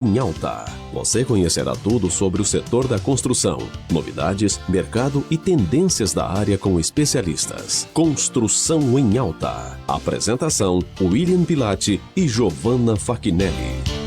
Em Alta, você conhecerá tudo sobre o setor da construção, novidades, mercado e tendências da área com especialistas. Construção em Alta. Apresentação: William Pilati e Giovanna Fachinelli.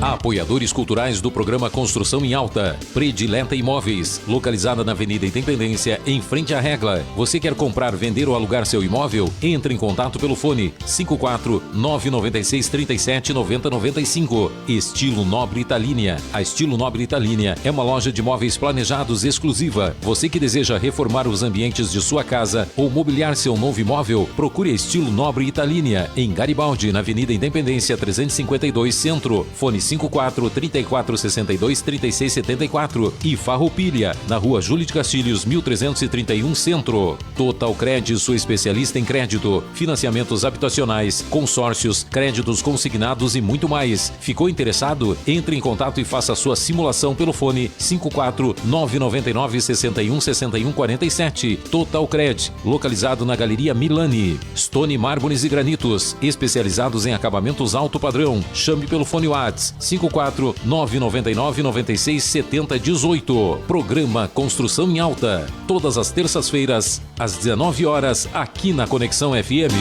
Apoiadores culturais do programa Construção em Alta. Predileta Imóveis, localizada na Avenida Independência, em frente à Regla. Você quer comprar, vender ou alugar seu imóvel? Entre em contato pelo fone 54-996-37-9095. Estilo Nobre Italínia. A Estilo Nobre Italínia é uma loja de móveis planejados exclusiva. Você que deseja reformar os ambientes de sua casa ou mobiliar seu novo imóvel, procure a Estilo Nobre Italínia, em Garibaldi, na Avenida Independência 352 Centro. Fone 54-3462-3674 e Farroupilha, na Rua Júlio de Castilhos, 1331 Centro. Total Cred, sua especialista em crédito, financiamentos habitacionais, consórcios, créditos consignados e muito mais. Ficou interessado? Entre em contato e faça sua simulação pelo fone 54-999-61-6147. Total Cred, localizado na Galeria Milani. Stone Mármores e Granitos, especializados em acabamentos alto padrão. Chame pelo fone WhatsApp 54-999-96-7018. Programa Construção em Alta. Todas as terças-feiras, às 19 horas, aqui na Conexão FM.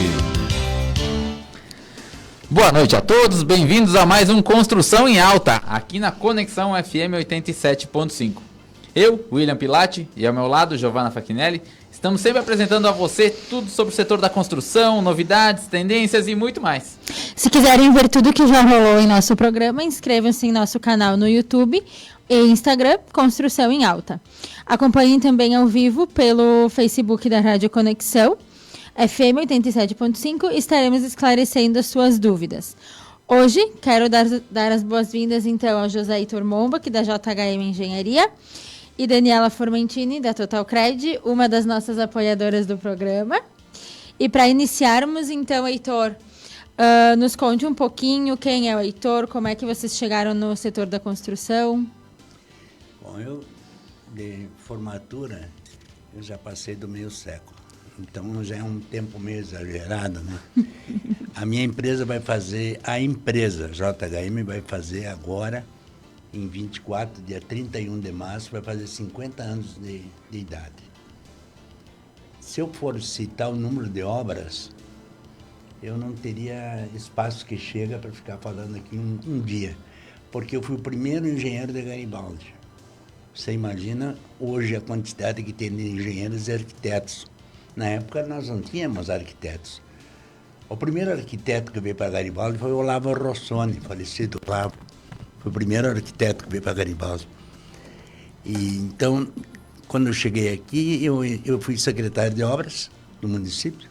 Boa noite a todos, bem-vindos a mais um Construção em Alta, aqui na Conexão FM 87.5. Eu, William Pilati, e ao meu lado, Giovanna Fachinelli, estamos sempre apresentando a você tudo sobre o setor da construção, novidades, tendências e muito mais. Se quiserem ver tudo que já rolou em nosso programa, inscrevam-se em nosso canal no YouTube e Instagram, Construção em Alta. Acompanhem também ao vivo pelo Facebook da Rádio Conexão, FM 87.5, estaremos esclarecendo as suas dúvidas. Hoje, quero dar as boas-vindas então ao José Heitor Momba, que da JHM Engenharia, e Daniela Formentini, da Total Cred, uma das nossas apoiadoras do programa. E para iniciarmos, então, Heitor, nos conte um pouquinho quem é o Heitor, como é que vocês chegaram no setor da construção. Bom, eu, de formatura, eu já passei do meio século, então já é um tempo meio exagerado, né? A minha empresa vai fazer, a empresa JHM vai fazer agora, em 24, dia 31 de março, vai fazer 50 anos de idade. Se eu for citar o número de obras, eu não teria espaço que chega para ficar falando aqui um dia, porque eu fui o primeiro engenheiro de Garibaldi. Você imagina hoje a quantidade que tem de engenheiros e arquitetos. Na época nós não tínhamos arquitetos. O primeiro arquiteto que veio para Garibaldi foi o Olavo Rossoni, falecido Olavo. Foi o primeiro arquiteto que veio para Garibaldi. E, então, quando eu cheguei aqui, eu fui secretário de obras do município,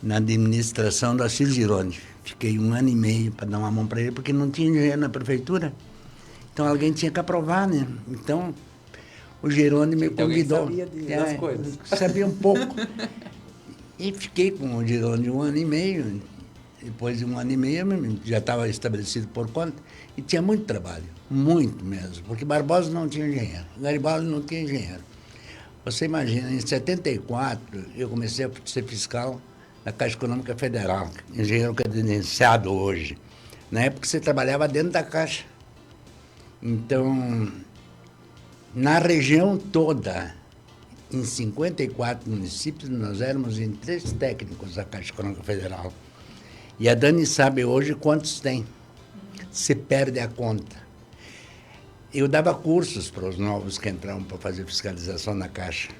na administração do Assis Gironi. Fiquei 1 ano e meio para dar uma mão para ele, porque não tinha engenheiro na prefeitura. Então, alguém tinha que aprovar, né? Então, o Gironi me convidou. Sabia das coisas. Sabia um pouco. E fiquei com o Gironi 1 ano e meio. Depois de 1 ano e meio, já estava estabelecido por conta. E tinha muito trabalho, muito mesmo. Porque Barbosa não tinha engenheiro, Garibaldi não tinha engenheiro. Você imagina, em 74, eu comecei a ser fiscal da Caixa Econômica Federal, engenheiro credenciado hoje. Na época, você trabalhava dentro da Caixa. Então, na região toda, em 54 municípios, nós éramos em 3 técnicos da Caixa Econômica Federal. E a Dani sabe hoje quantos tem. Se perde a conta. Eu dava cursos para os novos que entravam para fazer fiscalização na Caixa.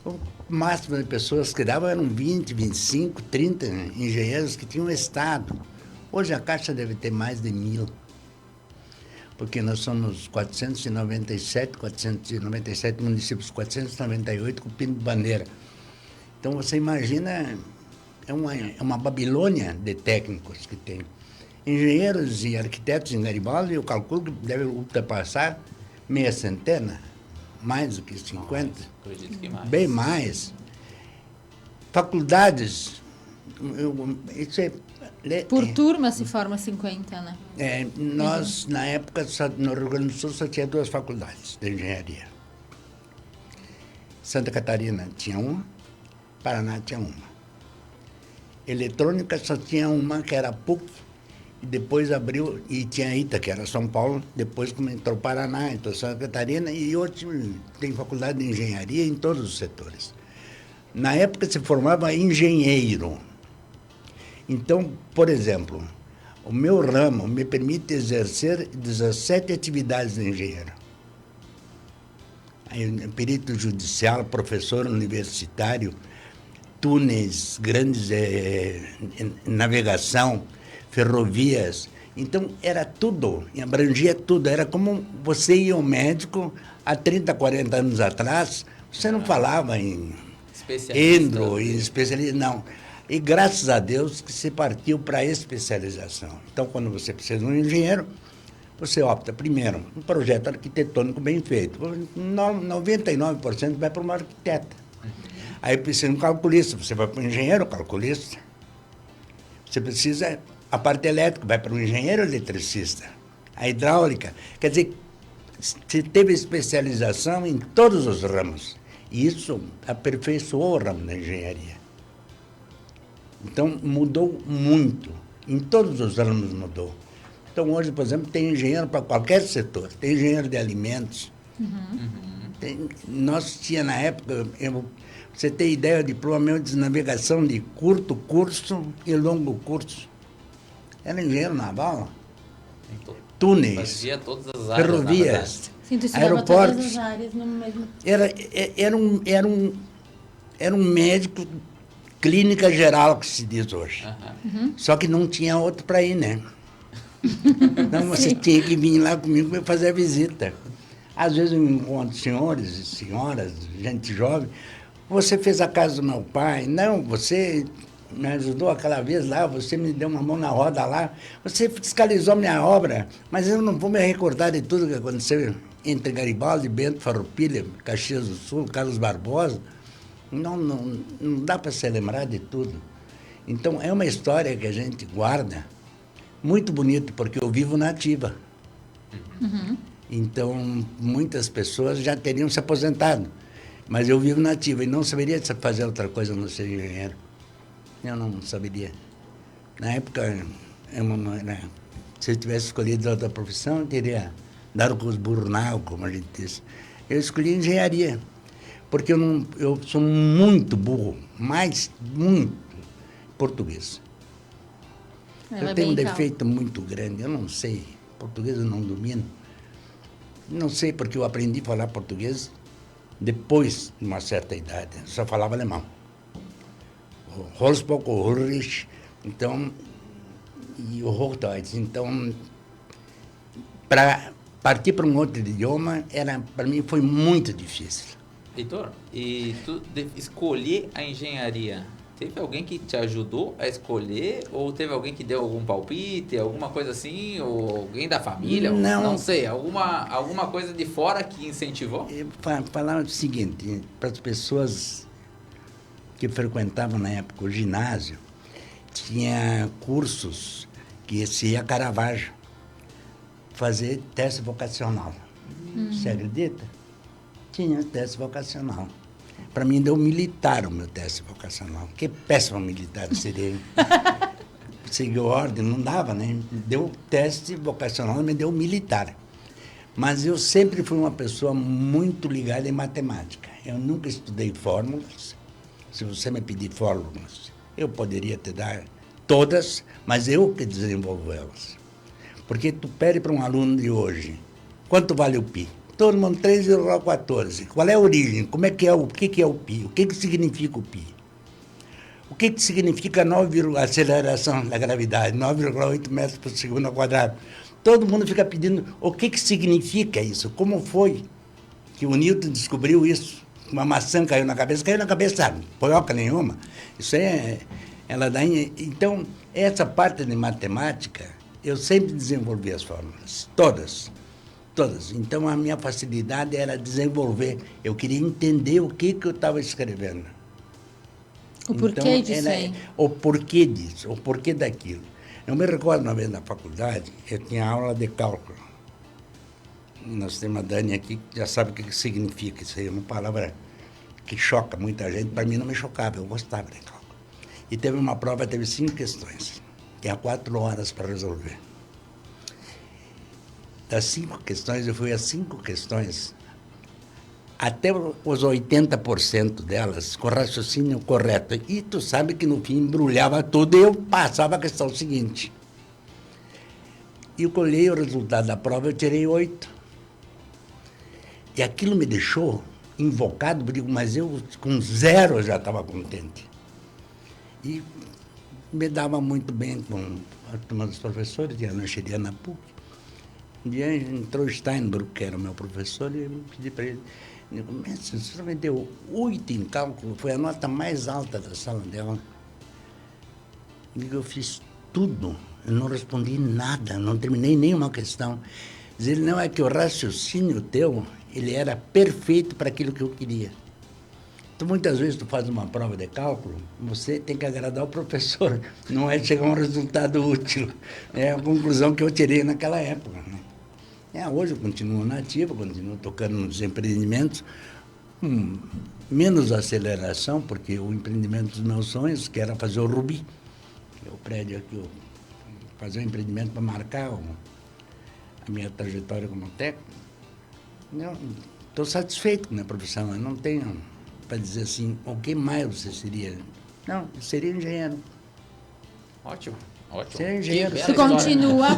O máximo de pessoas que davam eram 20, 25, 30 engenheiros que tinham estado. Hoje a Caixa deve ter mais de 1.000. Porque nós somos 497 municípios, 498 com pino de bandeira. Então você imagina, é uma Babilônia de técnicos que tem. Engenheiros e arquitetos em Garibaldi, eu calculo que deve ultrapassar meia centena, mais do que 50. Acredito que mais. Bem mais. Faculdades, isso é... Por turma se forma 50, né? Nós, na época, no Rio Grande do Sul, só tinha 2 faculdades de engenharia. Santa Catarina tinha uma, Paraná tinha uma. Eletrônica só tinha uma, que era a PUC, e depois abriu, e tinha ITA, que era São Paulo, depois entrou Paraná, entrou Santa Catarina, e hoje tem faculdade de engenharia em todos os setores. Na época se formava engenheiro. Então, por exemplo, o meu ramo me permite exercer 17 atividades de engenheiro. Perito judicial, professor universitário, túneis, grandes navegação, ferrovias. Então, era tudo, abrangia tudo. Era como você ia ao médico há 30, 40 anos atrás, você não falava em endo, em especialista, não. E graças a Deus que se partiu para a especialização. Então, quando você precisa de um engenheiro, você opta, primeiro, um projeto arquitetônico bem feito. 99% vai para uma arquiteta. Aí precisa de um calculista, você vai para um engenheiro calculista. Você precisa, a parte elétrica, vai para um engenheiro eletricista. A hidráulica, quer dizer, você teve especialização em todos os ramos. E isso aperfeiçoou o ramo da engenharia. Então, mudou muito. Em todos os ramos mudou. Então, hoje, por exemplo, tem engenheiro para qualquer setor. Tem engenheiro de alimentos. Nós tinha na época, você tem ideia, o diploma meu de navegação de curto curso e longo curso. Era engenheiro naval. Túneis. Fazia todas as áreas, ferrovias. Sim, tu aeroportos. todas as áreas no mesmo... Era um médico clínica geral, que se diz hoje. Só que não tinha outro para ir, né? Então você tinha que vir lá comigo para fazer a visita. Às vezes eu encontro senhores e senhoras, gente jovem. Você fez a casa do meu pai? Não, você me ajudou aquela vez lá, você me deu uma mão na roda lá, você fiscalizou minha obra, mas eu não vou me recordar de tudo que aconteceu entre Garibaldi, Bento, Farroupilha, Caxias do Sul, Carlos Barbosa. Não dá para se lembrar de tudo. Então, é uma história que a gente guarda, muito bonito, porque eu vivo na ativa. Então, muitas pessoas já teriam se aposentado, mas eu vivo na ativa e não saberia fazer outra coisa a não ser engenheiro. Eu não saberia. Na época, se eu tivesse escolhido outra profissão, eu teria dado com os burros na água, como a gente diz. Eu escolhi engenharia, porque eu sou muito burro, mas muito português. Eu tenho um defeito muito grande, eu não sei, português eu não domino. Não sei porque eu aprendi a falar português depois de uma certa idade, só falava alemão. Holzbock, o Ulrich, então, e o Hochdeutsch. Então, para partir para um outro idioma, para mim foi muito difícil. Heitor, e tu escolher a engenharia, teve alguém que te ajudou a escolher? Ou teve alguém que deu algum palpite, alguma coisa assim? Ou alguém da família? Não sei, alguma coisa de fora que incentivou? Falar o seguinte, para as pessoas que frequentavam na época o ginásio, tinha cursos que se ia a Caravaggio fazer teste vocacional. Você acredita? Tinha teste vocacional. Para mim deu militar o meu teste vocacional. Que péssimo militar seria. Seguiu ordem, não dava, né? Deu teste vocacional, me deu militar. Mas eu sempre fui uma pessoa muito ligada em matemática. Eu nunca estudei fórmulas. Se você me pedir fórmulas, eu poderia te dar todas, mas eu que desenvolvo elas. Porque tu pede para um aluno de hoje, quanto vale o pi? Todo mundo 3,14. Qual é a origem? Como é que é o que é o pi? O que significa o pi? O que significa a aceleração da gravidade? 9,8 metros por segundo ao quadrado. Todo mundo fica pedindo o que significa isso? Como foi que o Newton descobriu isso? Uma maçã caiu na cabeça, poioca nenhuma. Isso ela dá. Então, essa parte de matemática, eu sempre desenvolvi as fórmulas, todas. Então, a minha facilidade era desenvolver. Eu queria entender o que eu estava escrevendo. O porquê disso aí? O porquê disso, o porquê daquilo. Eu me recordo uma vez na faculdade, eu tinha aula de cálculo. Nós temos a Dani aqui, que já sabe o que significa. Isso aí é uma palavra que choca muita gente. Para mim não me chocava, eu gostava de cálculo. E teve uma prova, teve 5 questões. Tinha 4 horas para resolver. Das 5 questões, eu fui às 5 questões, até os 80% delas, com raciocínio correto. E tu sabe que no fim embrulhava tudo e eu passava a questão seguinte. E eu colhei o resultado da prova, eu tirei 8. E aquilo me deixou invocado, porque digo, mas eu com 0 já estava contente. E me dava muito bem com a turma dos professores, tinha lancheria na PUC. Um dia entrou Steinbrück, que era o meu professor, e eu pedi para ele, digo, mestre, o senhor me deu 8 em cálculo, foi a nota mais alta da sala dela. Digo, eu fiz tudo, eu não respondi nada, não terminei nenhuma questão. Diz ele, não, é que o raciocínio teu, ele era perfeito para aquilo que eu queria. Então, muitas vezes, tu faz uma prova de cálculo, você tem que agradar o professor, não é chegar a um resultado útil. É a conclusão que eu tirei naquela época, né? Hoje eu continuo na ativa, continuo tocando nos empreendimentos, menos aceleração, porque o empreendimento dos meus sonhos, que era fazer o Rubi, que é o prédio aqui, fazer um empreendimento para marcar a minha trajetória como técnico. Estou satisfeito com a minha profissão, eu não tenho para dizer assim, o que mais você seria? Não, eu seria engenheiro. Ótimo. Ótimo. Ser engenheiro. Tu continua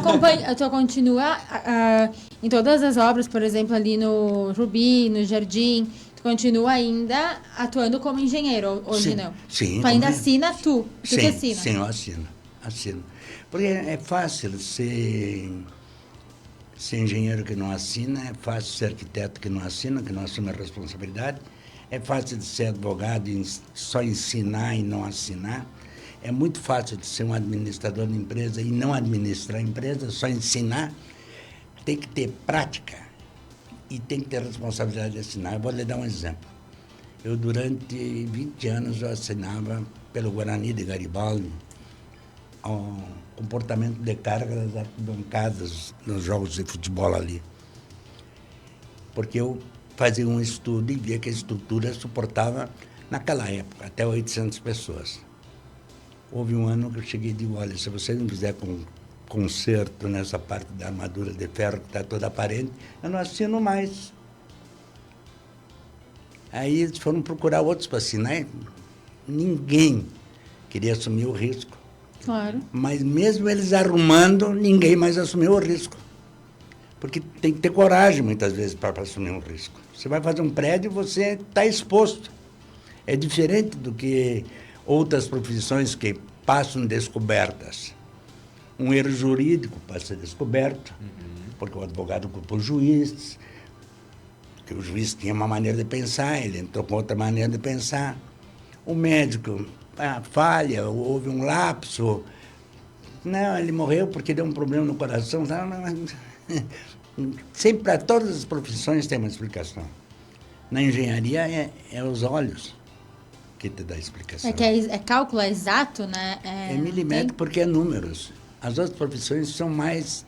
em todas as obras, por exemplo, ali no Rubi, no Jardim, tu continua ainda atuando como engenheiro, hoje sim, não? Sim. Tu ainda assina tu sim, que assina? Sim, eu assino. Porque é fácil ser engenheiro que não assina, é fácil ser arquiteto que não assina, que não assume a responsabilidade, é fácil de ser advogado e só ensinar e não assinar. É muito fácil de ser um administrador de empresa e não administrar a empresa, só ensinar. Tem que ter prática e tem que ter responsabilidade de assinar. Eu vou lhe dar um exemplo. Eu, durante 20 anos, eu assinava pelo Guarani de Garibaldi o comportamento de carga das arquibancadas nos jogos de futebol ali. Porque eu fazia um estudo e via que a estrutura suportava, naquela época, até 800 pessoas. Houve um ano que eu cheguei e digo, olha, se você não fizer conserto nessa parte da armadura de ferro que está toda aparente, eu não assino mais. Aí eles foram procurar outros para assinar. Ninguém queria assumir o risco. Claro. Mas mesmo eles arrumando, ninguém mais assumiu o risco. Porque tem que ter coragem, muitas vezes, para assumir um risco. Você vai fazer um prédio, você está exposto. É diferente do que outras profissões que passam descobertas. Um erro jurídico passa descoberto, porque o advogado culpa o juiz, que o juiz tinha uma maneira de pensar, ele entrou com outra maneira de pensar. O médico, falha, houve um lapso. Não, ele morreu porque deu um problema no coração. Sempre, para todas as profissões tem uma explicação. Na engenharia é os olhos que te dá a explicação. É cálculo, é exato, né? É milimétrico porque é números. As outras profissões são mais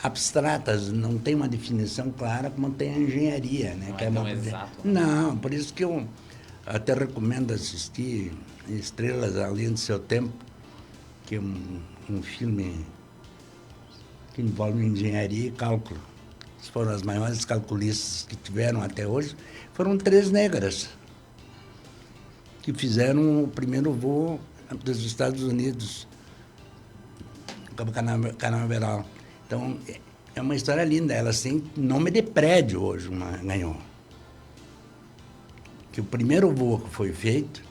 abstratas, não tem uma definição clara como tem a engenharia, né? Não é tão exato. Não, por isso que eu até recomendo assistir Estrelas Além do Seu Tempo, que é um filme que envolve engenharia e cálculo. Foram as maiores calculistas que tiveram até hoje, foram 3 negras que fizeram o primeiro voo dos Estados Unidos, Canaveral. Então, é uma história linda. Elas têm nome de prédio hoje, uma ganhou. Que o primeiro voo que foi feito,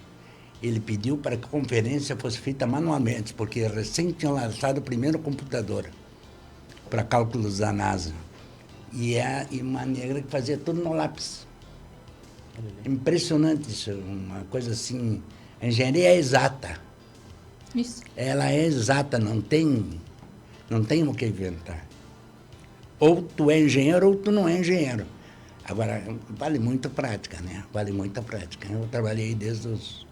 ele pediu para que a conferência fosse feita manualmente, porque recém tinham lançado o primeiro computador para cálculos da NASA. E uma negra que fazia tudo no lápis. Impressionante isso, uma coisa assim. A engenharia é exata. Isso. Ela é exata, não tem o que inventar. Ou tu é engenheiro ou tu não é engenheiro. Agora, vale muito a prática, né? Vale muito a prática. Eu trabalhei desde os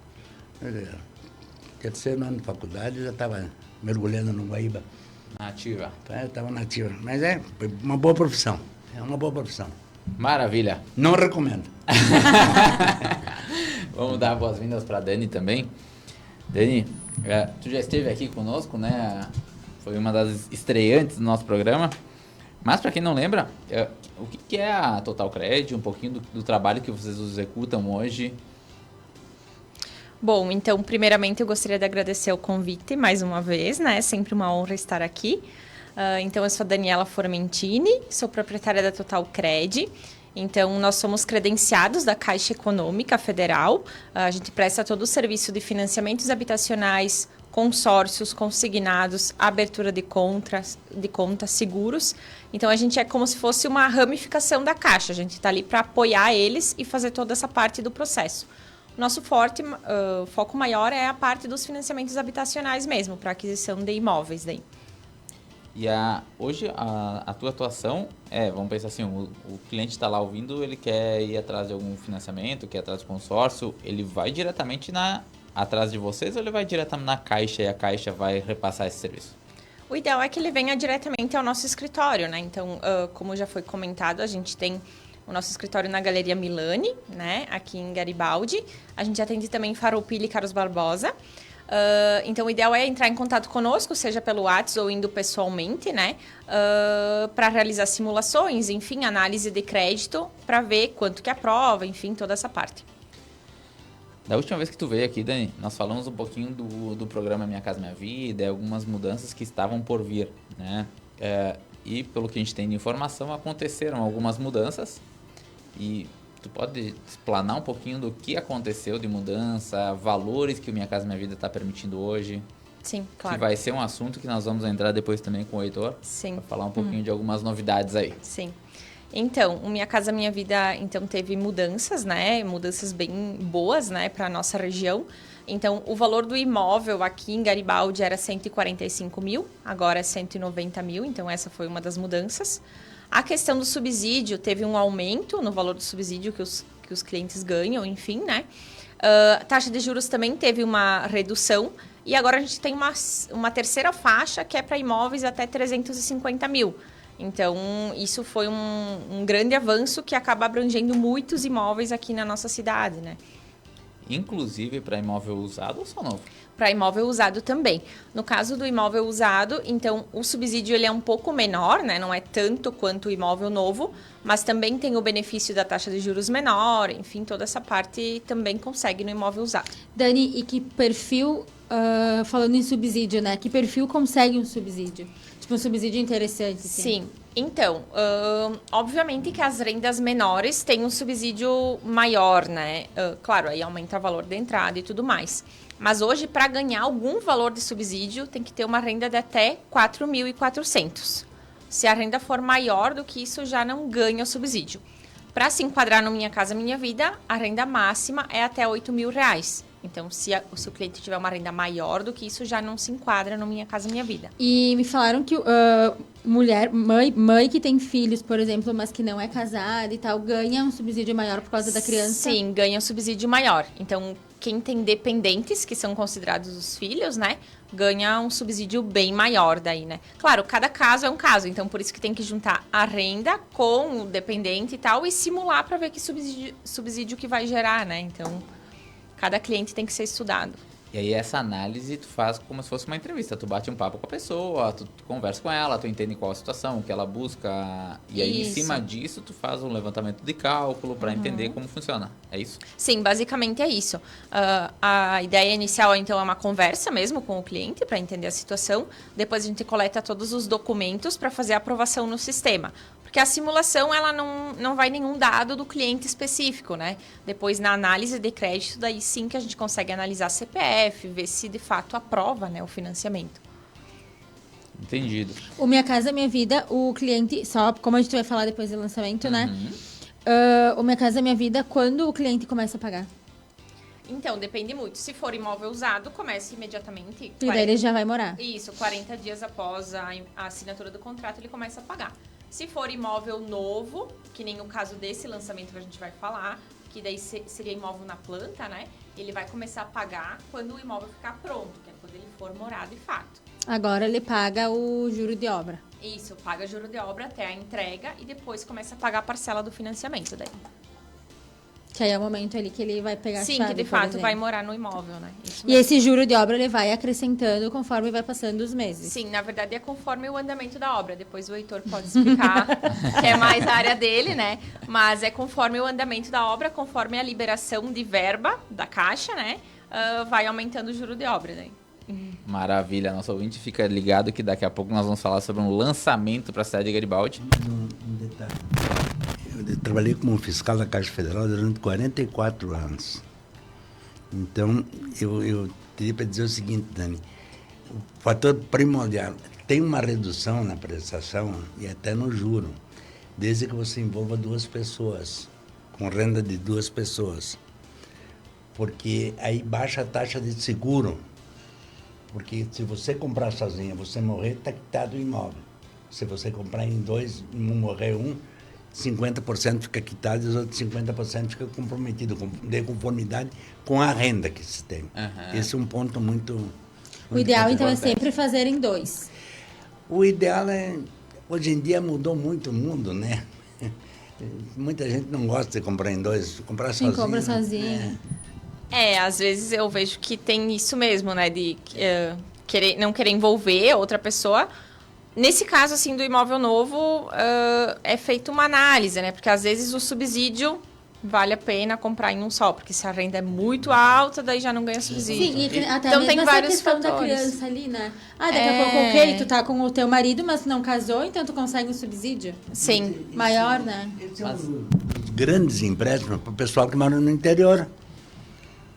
terceiro ano de faculdade, já estava mergulhando no Guaíba. Nativa. Eu estava nativa. Mas foi uma boa profissão. É uma boa profissão. Maravilha. Não recomendo. Vamos dar boas-vindas para a Dani também. Dani, Tu já esteve aqui conosco, né? Foi uma das estreantes do nosso programa. Mas para quem não lembra, o que é a Total Cred? Um pouquinho do trabalho que vocês executam hoje. Bom, então, primeiramente eu gostaria de agradecer o convite mais uma vez, né? Sempre uma honra estar aqui. Então, eu sou a Daniela Formentini, sou proprietária da Total Cred. Então, nós somos credenciados da Caixa Econômica Federal. A gente presta todo o serviço de financiamentos habitacionais, consórcios, consignados, abertura de contas, seguros. Então, a gente é como se fosse uma ramificação da Caixa. A gente está ali para apoiar eles e fazer toda essa parte do processo. Nosso foco maior é a parte dos financiamentos habitacionais mesmo, para aquisição de imóveis daí. E hoje a tua atuação vamos pensar assim, o cliente está lá ouvindo, ele quer ir atrás de algum financiamento, quer ir atrás de consórcio, ele vai diretamente atrás de vocês ou ele vai diretamente na Caixa e a Caixa vai repassar esse serviço? O ideal é que ele venha diretamente ao nosso escritório, né? Então, como já foi comentado, a gente tem o nosso escritório na Galeria Milani, né? Aqui em Garibaldi. A gente atende também em Farroupilha e Carlos Barbosa. Então, o ideal é entrar em contato conosco, seja pelo WhatsApp ou indo pessoalmente, né? Para realizar simulações, enfim, análise de crédito, para ver quanto que aprova, enfim, toda essa parte. Da última vez que tu veio aqui, Dani, nós falamos um pouquinho do programa Minha Casa Minha Vida, algumas mudanças que estavam por vir, né? E pelo que a gente tem de informação, aconteceram algumas mudanças. E tu pode explanar um pouquinho do que aconteceu de mudança, valores que o Minha Casa Minha Vida está permitindo hoje? Sim, claro. Que vai ser um assunto que nós vamos entrar depois também com o Heitor. Sim. Para falar um pouquinho de algumas novidades aí. Sim. Então, o Minha Casa Minha Vida teve mudanças, né? Mudanças bem boas, né, para a nossa região. Então, o valor do imóvel aqui em Garibaldi era 145 mil, agora é 190 mil, então essa foi uma das mudanças. A questão do subsídio, teve um aumento no valor do subsídio que os clientes ganham, enfim, né? A taxa de juros também teve uma redução e agora a gente tem uma terceira faixa que é para imóveis até 350 mil. Então, isso foi um grande avanço que acaba abrangendo muitos imóveis aqui na nossa cidade, né? Inclusive para imóvel usado ou só novo? Para imóvel usado também. No caso do imóvel usado, então, o subsídio ele é um pouco menor, né? Não é tanto quanto o imóvel novo, mas também tem o benefício da taxa de juros menor, enfim, toda essa parte também consegue no imóvel usado. Dani, e que perfil, falando em subsídio, né? Que perfil consegue um subsídio? Tipo, um subsídio interessante, assim. Sim. Então, obviamente que as rendas menores têm um subsídio maior, né? Claro, aí aumenta o valor da entrada e tudo mais. Mas hoje, para ganhar algum valor de subsídio, tem que ter uma renda de até 4.400. Se a renda for maior do que isso, já não ganha o subsídio. Para se enquadrar no Minha Casa Minha Vida, a renda máxima é até R$8.000. Então, se o cliente tiver uma renda maior do que isso, já não se enquadra no Minha Casa Minha Vida. E me falaram que mãe que tem filhos, por exemplo, mas que não é casada e tal, ganha um subsídio maior por causa da criança? Sim, ganha um subsídio maior. Então, quem tem dependentes, que são considerados os filhos, né, ganha um subsídio bem maior daí, né? Claro, cada caso é um caso, então por isso que tem que juntar a renda com o dependente e tal e simular para ver que subsídio que vai gerar, né? Então, cada cliente tem que ser estudado. E aí essa análise tu faz como se fosse uma entrevista. Tu bate um papo com a pessoa, tu conversa com ela, tu entende qual a situação, o que ela busca. E aí, Isso. em cima disso, tu faz um levantamento de cálculo para entender como funciona. É isso? Sim, basicamente é isso. A ideia inicial, então, é uma conversa mesmo com o cliente para entender a situação. Depois a gente coleta todos os documentos para fazer a aprovação no sistema. Porque a simulação, ela não vai nenhum dado do cliente específico, né? Depois, na análise de crédito, daí sim que a gente consegue analisar CPF, ver se de fato aprova, né, o financiamento. Entendido. O Minha Casa Minha Vida, o cliente, só como a gente vai falar depois do lançamento, né? O Minha Casa Minha Vida, quando o cliente começa a pagar? Então, depende muito. Se for imóvel usado, comece imediatamente. E daí ele já vai morar. Isso, 40 dias após a assinatura do contrato, ele começa a pagar. Se for imóvel novo, que nem o caso desse lançamento que a gente vai falar, que daí seria imóvel na planta, né? Ele vai começar a pagar quando o imóvel ficar pronto, que é quando ele for morado de fato. Agora ele paga o juro de obra. Isso, paga juro de obra até a entrega e depois começa a pagar a parcela do financiamento daí. Que aí é o momento ali que ele vai pegar a Sim, chave, que de por fato exemplo. vai morar no imóvel, né? Isso E esse juro de obra ele vai acrescentando conforme vai passando os meses. Sim, na verdade é conforme o andamento da obra. Depois o Heitor pode explicar, que é mais a área dele, né? Mas é conforme o andamento da obra, conforme a liberação de verba da Caixa, né? Vai aumentando o juro de obra, né? Maravilha, nosso ouvinte fica ligado que daqui a pouco nós vamos falar sobre um lançamento para a cidade de Garibaldi. Um detalhe. Eu trabalhei como fiscal da Caixa Federal durante 44 anos. Então, eu teria para dizer o seguinte, Dani. O fator primordial, tem uma redução na prestação e até no juro, desde que você envolva 2 pessoas, com renda de 2 pessoas. Porque aí baixa a taxa de seguro. Porque se você comprar sozinha, você morrer, está quitado o imóvel. Se você comprar em 2, morrer 50% fica quitado e os outros 50% fica comprometido, de conformidade com a renda que se tem. Esse é um ponto muito O ideal, então, é importante. sempre fazer em 2. O ideal é... Hoje em dia mudou muito o mundo, né? Muita gente não gosta de comprar em 2, comprar Quem sozinho. compra sozinho. Às vezes eu vejo que tem isso mesmo, né? De não querer envolver outra pessoa. Nesse caso, assim, do imóvel novo, é feita uma análise, né? Porque às vezes o subsídio vale a pena comprar em um só, porque se a renda é muito alta, daí já não ganha subsídio. Sim, e até Então mesmo tem essa vários questão da fatores. criança ali, né? Daqui a pouco, ok, tu tá com o teu marido, mas tu não casou, então tu consegue um subsídio Sim. maior, né? Esse é um dos grandes empréstimos para o pessoal que mora no interior.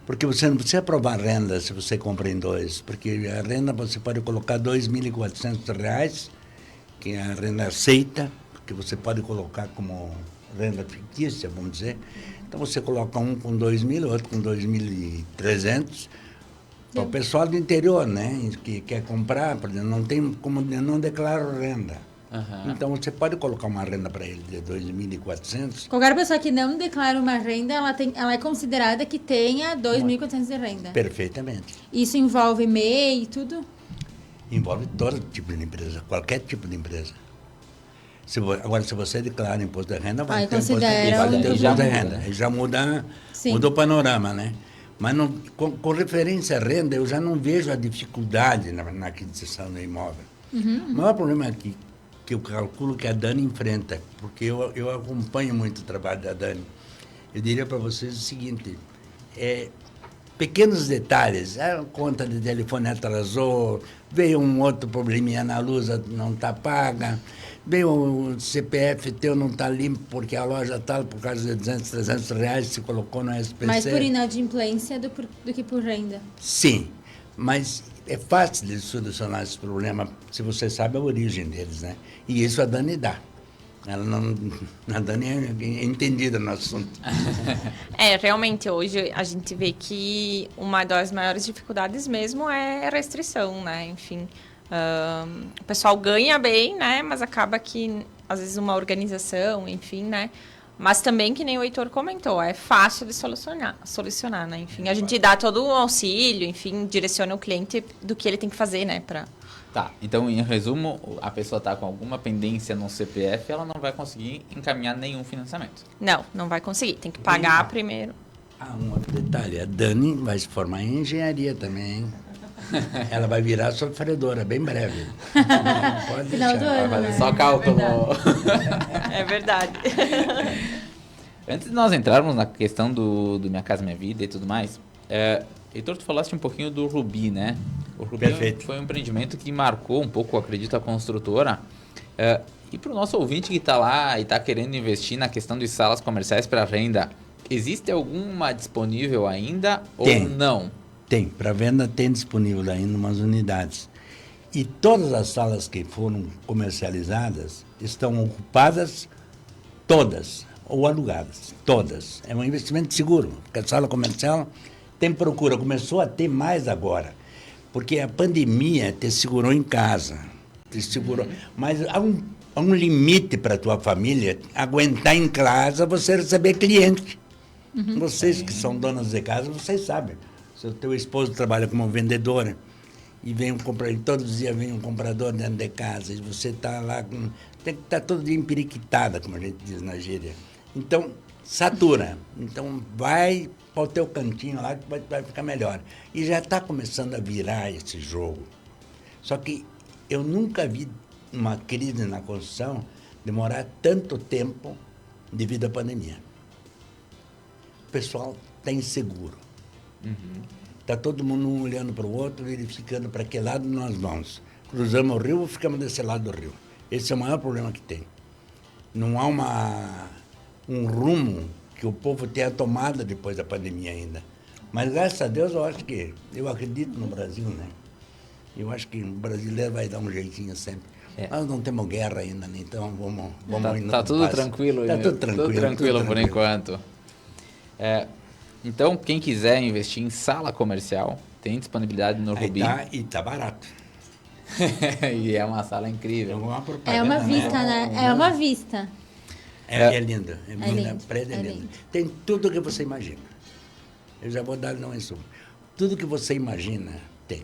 Porque você não precisa provar renda se você compra em 2, porque a renda você pode colocar R$ 2.400, que é a renda aceita, que você pode colocar como renda fictícia, vamos dizer. Então você coloca um com 2.000, outro com 2.300, para o pessoal do interior, né, que quer comprar, por exemplo, não tem como, não declara renda. Então você pode colocar uma renda para ele de 2.400. Qualquer pessoa que não declara uma renda, ela é considerada que tenha 2.400 de renda. Perfeitamente. Isso envolve MEI e tudo? Envolve todo tipo de empresa, qualquer tipo de empresa. Agora, se você declara imposto de renda, vai ter imposto de considera renda. E já muda, Renda. né? Aí já muda Sim. o panorama, né? Mas não, com referência à renda, eu já não vejo a dificuldade na aquisição do imóvel. O maior problema aqui, que eu calculo que a Dani enfrenta, porque eu acompanho muito o trabalho da Dani, eu diria para vocês o seguinte, pequenos detalhes, a conta de telefone atrasou, veio um outro probleminha na luz, não está paga, veio o CPF teu não está limpo porque a loja está por causa de 200, 300 reais, se colocou no SPC. Mais por inadimplência do que por renda. Sim, mas é fácil de solucionar esse problema se você sabe a origem deles, né? E isso a Dani dá. A Dani é entendida no assunto. Realmente, hoje a gente vê que uma das maiores dificuldades mesmo é a restrição, né? Enfim, o pessoal ganha bem, né? Mas acaba que, às vezes, uma organização, enfim, né? Mas também, que nem o Heitor comentou, é fácil de solucionar, né? Enfim, a gente dá todo o auxílio, enfim, direciona o cliente do que ele tem que fazer, né? Tá, então em resumo, a pessoa tá com alguma pendência no CPF, ela não vai conseguir encaminhar nenhum financiamento. Não vai conseguir, tem que pagar primeiro. Um outro detalhe, a Dani vai se formar em engenharia também, hein? Ela vai virar sofredora, bem breve. Não pode Final do deixar. ano, Vai fazer né? só cálculo. É verdade. Antes de nós entrarmos na questão do Minha Casa Minha Vida e tudo mais, Heitor, tu falaste um pouquinho do Rubi, né? O Rubi Perfeito. foi um empreendimento que marcou um pouco, acredito, a construtora. E para o nosso ouvinte que está lá e está querendo investir na questão de salas comerciais para renda, existe alguma disponível ainda Tem. ou não? Tem, para venda tem disponível ainda umas unidades. E todas as salas que foram comercializadas estão ocupadas, todas, ou alugadas, todas. É um investimento seguro, porque a sala comercial tem procura, começou a ter mais agora, porque a pandemia te segurou em casa, te segurou. Mas há um limite para a tua família aguentar em casa você receber cliente. Vocês que são donas de casa, vocês sabem. Se o teu esposo trabalha como vendedora e vem todos os dias vem um comprador dentro de casa e você está lá, tem que estar todo dia empiriquitada, como a gente diz na gíria. Então, satura. Então, vai para o teu cantinho lá que vai ficar melhor. E já está começando a virar esse jogo. Só que eu nunca vi uma crise na construção demorar tanto tempo devido à pandemia. O pessoal está inseguro. Está todo mundo um olhando para o outro, verificando para que lado nós vamos. Cruzamos o rio ou ficamos desse lado do rio? Esse é o maior problema que tem. Não há um rumo que o povo tenha tomado depois da pandemia ainda. Mas, graças a Deus, eu acredito no Brasil, né? Eu acho que o brasileiro vai dar um jeitinho sempre. Nós não temos guerra ainda, né? Então vamos indo. Tá tudo tranquilo. Tá tudo tranquilo. Tudo tranquilo por enquanto. Então, quem quiser investir em sala comercial, tem disponibilidade no Rubi. E tá barato. E é uma sala incrível. É uma vista, né? É uma vista. É lindo. É lindo. lindo. A prédio é É lindo. lindo. Tem tudo o que você imagina. Eu já vou dar não em suma. Tudo que você imagina, tem.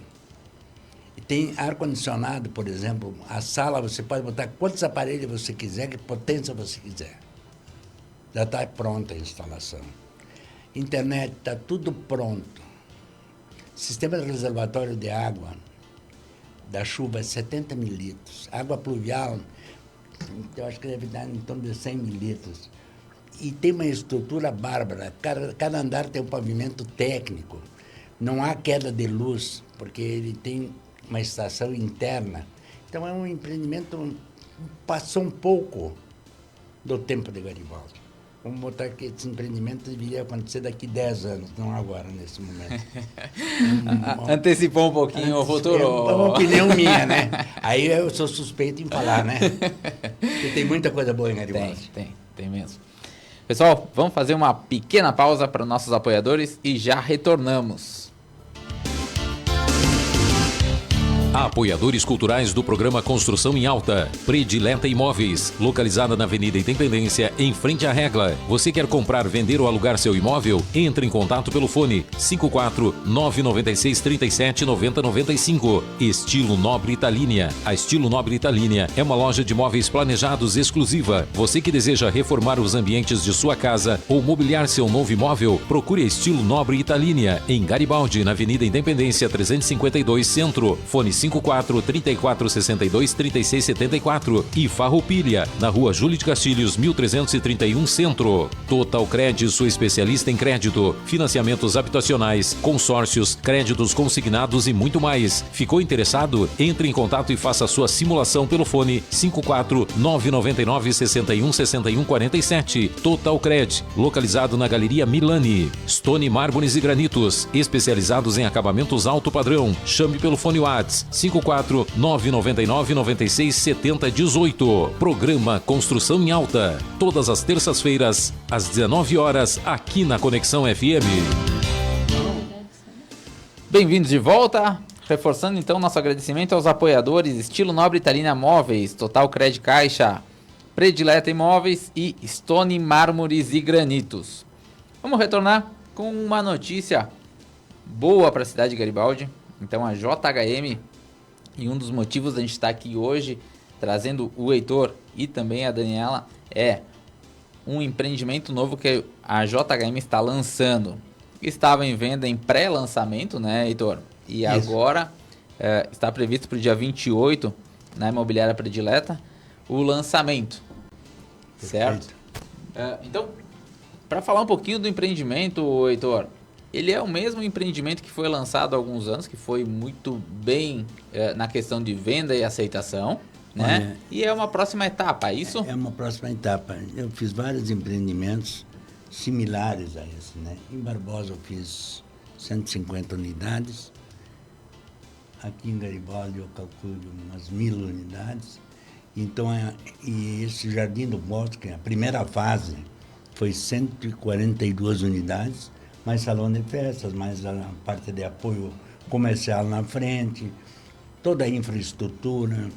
E tem ar-condicionado, por exemplo. A sala você pode botar quantos aparelhos você quiser, que potência você quiser. Já está pronta a instalação. Internet, está tudo pronto. Sistema de reservatório de água da chuva é 70 mililitros. Água pluvial, eu acho que deve dar em torno de 100 mililitros. E tem uma estrutura bárbara. Cada andar tem um pavimento técnico. Não há queda de luz, porque ele tem uma estação interna. Então, é um empreendimento passou um pouco do tempo de Garibaldi. Vamos botar que esse empreendimento deveria acontecer daqui 10 anos, não agora, nesse momento. Antecipou um pouquinho o futuro. É uma opinião minha, né? Aí eu sou suspeito em falar, né? Porque tem muita coisa boa em Garibaldi. Tem mesmo. Pessoal, vamos fazer uma pequena pausa para nossos apoiadores e já retornamos. Apoiadores culturais do programa Construção em Alta. Predileta Imóveis, localizada na Avenida Independência, em frente à Regla. Você quer comprar, vender ou alugar seu imóvel? Entre em contato pelo fone 54-996-37-9095. Estilo Nobre Italínia. A Estilo Nobre Italínia é uma loja de móveis planejados exclusiva. Você que deseja reformar os ambientes de sua casa ou mobiliar seu novo imóvel, procure a Estilo Nobre Italínia, em Garibaldi, na Avenida Independência 352 Centro. Fone 54-3462-3674 e Farroupilha, na Rua Júlio de Castilhos, 1331 Centro. Total Cred, sua especialista em crédito, financiamentos habitacionais, consórcios, créditos consignados e muito mais. Ficou interessado? Entre em contato e faça sua simulação pelo fone 54-999-61-6147. Total Cred, localizado na Galeria Milani. Stone Mármores e Granitos, especializados em acabamentos alto padrão. Chame pelo fone WhatsApp 54-999-96-7018. Programa Construção em Alta. Todas as terças-feiras, às 19 horas, aqui na Conexão FM. Bem-vindos de volta. Reforçando então nosso agradecimento aos apoiadores Estilo Nobre Italínia Móveis, Total Cred Caixa, Predileta Imóveis e Stone Mármores e Granitos. Vamos retornar com uma notícia boa para a cidade de Garibaldi. Então a JHM, e um dos motivos da gente estar aqui hoje trazendo o Heitor e também a Daniela, é um empreendimento novo que a JHM está lançando. Estava em venda em pré-lançamento, né, Heitor? E Isso. agora está previsto para o dia 28, na Imobiliária Predileta, o lançamento. Certo? Então, para falar um pouquinho do empreendimento, Heitor, ele é o mesmo empreendimento que foi lançado há alguns anos, que foi muito bem na questão de venda e aceitação, né? Olha, E é uma próxima etapa, é isso? É uma próxima etapa. Eu fiz vários empreendimentos similares a esse, né? Em Barbosa eu fiz 150 unidades. Aqui em Garibaldi eu calculo umas 1.000 unidades. Então, e esse Jardim do Bosque, a primeira fase, foi 142 unidades, mais salão de festas, mais a parte de apoio comercial na frente, toda a infraestrutura.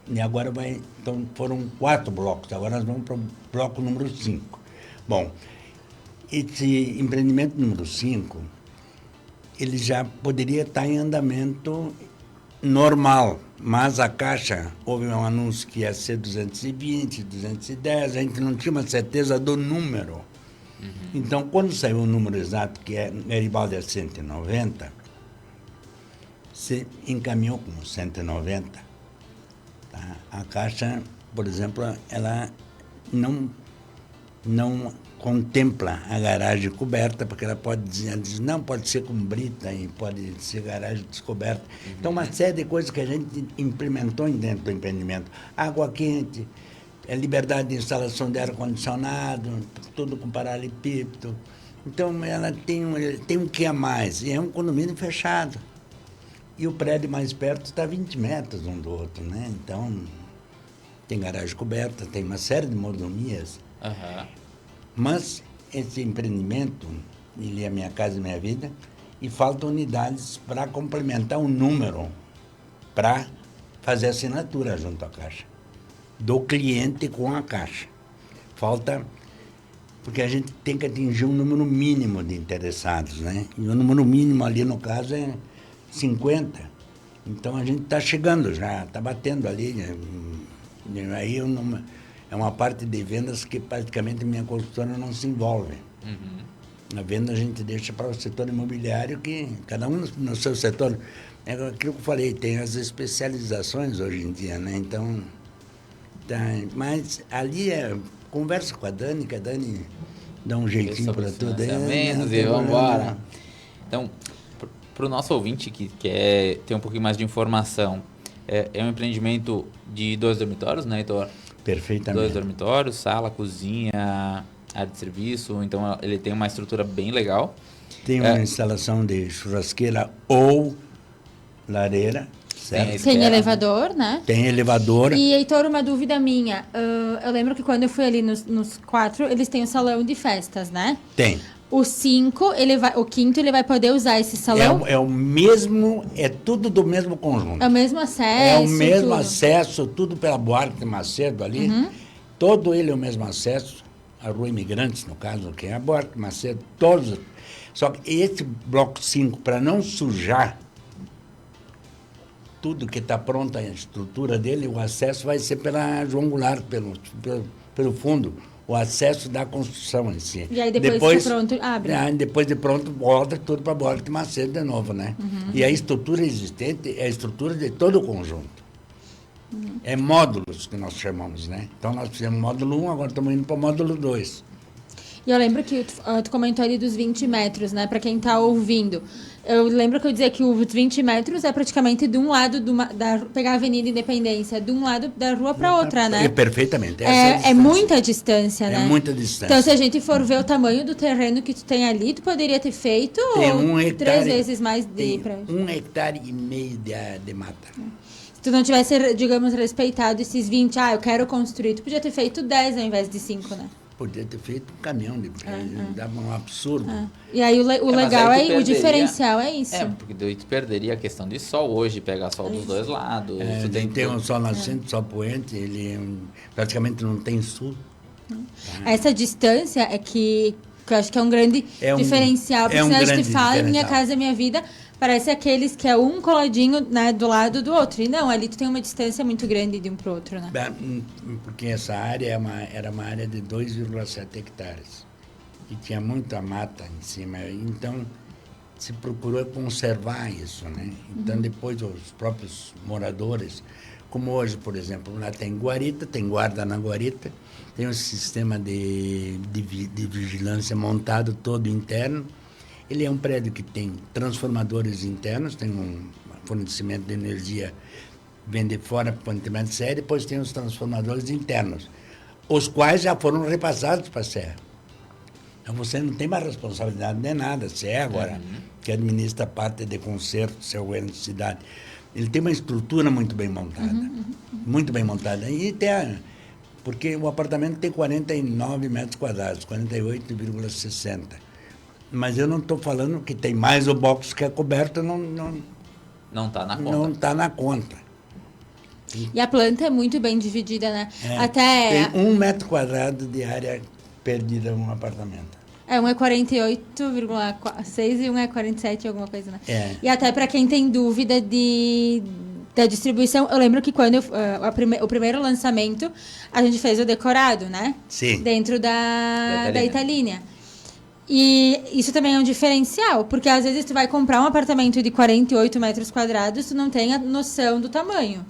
E agora então foram 4 blocos, agora nós vamos para o bloco número 5. Bom, esse empreendimento número 5, ele já poderia estar em andamento normal, mas a Caixa, houve um anúncio que ia ser 220, 210, a gente não tinha uma certeza do número. Então, quando saiu o número exato, que é Garibaldi é 190, se encaminhou com 190. Tá? A Caixa, por exemplo, ela não contempla a garagem coberta, porque ela pode dizer, não, pode ser com brita e pode ser garagem descoberta. Então, uma série de coisas que a gente implementou dentro do empreendimento. Água quente, liberdade de instalação de ar-condicionado, tudo com paralelepípedo. Então, ela tem um que a mais, e é um condomínio fechado. E o prédio mais perto está 20 metros um do outro, né? Então, tem garagem coberta, tem uma série de mordomias. Mas esse empreendimento, ele é Minha Casa Minha Vida, e faltam unidades para complementar o número, para fazer assinatura junto à Caixa, do cliente com a Caixa. Falta, porque a gente tem que atingir um número mínimo de interessados, né? E o número mínimo ali, no caso, é 50. Então, a gente está chegando já, está batendo ali, né? Aí é uma parte de vendas que praticamente minha consultora não se envolve. Na venda a gente deixa para o setor imobiliário, que cada um no seu setor. É aquilo que eu falei, tem as especializações hoje em dia, né? Então, mas ali conversa com a Dani, que a Dani dá um jeitinho para tudo. E vamos embora. Então, para o nosso ouvinte que quer ter um pouquinho mais de informação, é um empreendimento de 2 dormitórios, né, Heitor? Perfeitamente. 2 dormitórios, sala, cozinha, área de serviço. Então, ele tem uma estrutura bem legal. Tem uma instalação de churrasqueira ou lareira, certo? Tem elevador, né? Tem elevador. E, Heitor, uma dúvida minha. Eu lembro que quando eu fui ali nos 4, eles têm o salão de festas, né? Tem. O 5, ele vai poder usar esse salão? É o mesmo, é tudo do mesmo conjunto. É o mesmo acesso? É o mesmo tudo. acesso, tudo pela Buarque Macedo ali. Todo ele é o mesmo acesso. A Rua Imigrantes, no caso, que é a Buarque Macedo, todos. Só que esse bloco 5, para não sujar tudo que está pronta a estrutura dele, o acesso vai ser pela João Goulart, pelo fundo. O acesso da construção em si. E aí depois de pronto, abre. Depois de pronto, volta tudo para a Buarque Macedo de novo, né? E a estrutura existente é a estrutura de todo o conjunto. É módulos que nós chamamos, né? Então, nós fizemos módulo 1, agora estamos indo para o módulo 2. E eu lembro que tu comentou ali dos 20 metros, né? Para quem está ouvindo. Eu lembro que eu dizia que os 20 metros é praticamente de um lado, pegar a Avenida Independência, de um lado da rua para outra, né? Perfeitamente. É muita distância, né? É muita distância. Então, se a gente for ver o tamanho do terreno que tu tem ali, tu poderia ter feito tem 1 hectare, 3 vezes mais de... Tem 1,5 hectare de mata. Se tu não tivesse, digamos, respeitado esses 20, eu quero construir, tu podia ter feito 10 ao invés de 5, né? Podia ter feito um caminhão de prédio, dava um absurdo. E aí o legal o diferencial é isso. Porque daí tu perderia a questão de sol hoje, pegar sol dos dois lados. Tem um sol nascente, sol poente, ele praticamente não tem sul. Essa distância é que eu acho que é um grande diferencial. Porque senão a gente fala, Minha Casa Minha Vida, parece aqueles que é um coladinho, né, do lado do outro. E não, ali tu tem uma distância muito grande de um para o outro, né? Porque essa área era uma área de 2,7 hectares. E tinha muita mata em cima. Então, se procurou conservar isso, né? Então, depois os próprios moradores, como hoje, por exemplo, lá tem guarita, tem guarda na guarita, tem um sistema de vigilância montado todo interno. Ele é um prédio que tem transformadores internos, tem um fornecimento de energia, vem de fora para o intermédio de serra, depois tem os transformadores internos, os quais já foram repassados para a serra. Então você não tem mais responsabilidade de nada, se é agora que administra a parte de conserto, seu governo de cidade. Ele tem uma estrutura muito bem montada, muito bem montada. E porque o apartamento tem 49 metros quadrados, 48,60. Mas eu não estou falando que tem mais o box que é coberto, não está na conta. Não está na conta. E a planta é muito bem dividida, né? Tem 1 metro quadrado de área perdida num apartamento. Um é 48,6 e um é 47, alguma coisa, né? E até para quem tem dúvida da distribuição, eu lembro que quando o primeiro lançamento, a gente fez o decorado, né? Sim. Dentro da Italínia. E isso também é um diferencial, porque às vezes tu vai comprar um apartamento de 48 metros quadrados, tu não tem a noção do tamanho.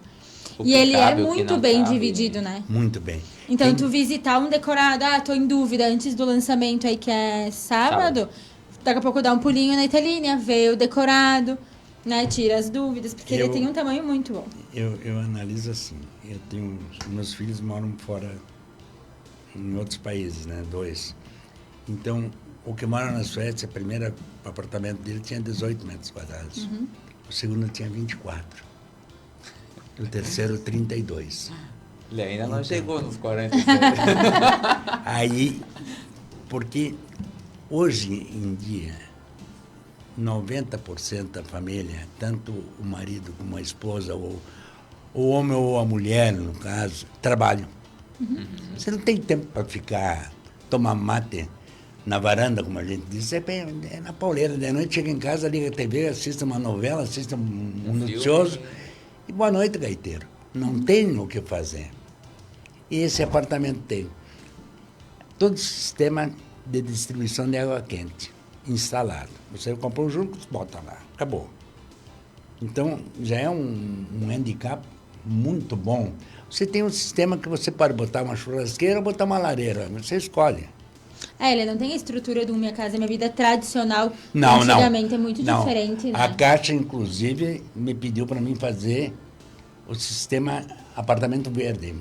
E ele é muito bem dividido, né? Muito bem. Então, tu visitar um decorado, tô em dúvida, antes do lançamento aí, que é sábado, daqui a pouco dá um pulinho na Italínia, vê o decorado, né? Tira as dúvidas, porque ele tem um tamanho muito bom. Eu analiso assim, meus filhos moram fora, em outros países, né? 2. Então, o que mora na Suécia, o primeiro apartamento dele tinha 18 metros quadrados. O segundo tinha 24. O terceiro, 32. Ele ainda não chegou nos 47. Aí, porque hoje em dia, 90% da família, tanto o marido como a esposa, ou o homem ou a mulher, no caso, trabalham. Você não tem tempo para ficar, tomar mate na varanda, como a gente diz. É na pauleira. De noite chega em casa, liga a TV, assiste uma novela, assiste um noticioso. E boa noite, gaiteiro. Não tem o que fazer. E esse apartamento tem todo o sistema de distribuição de água quente instalado. Você comprou o junto, bota lá, acabou. Então, já é um handicap muito bom. Você tem um sistema que você pode botar uma churrasqueira ou botar uma lareira, você escolhe. Ele não tem a estrutura do Minha Casa Minha Vida tradicional. Não, antigamente é muito diferente, né? A Caixa, inclusive, me pediu para mim fazer o sistema apartamento verde,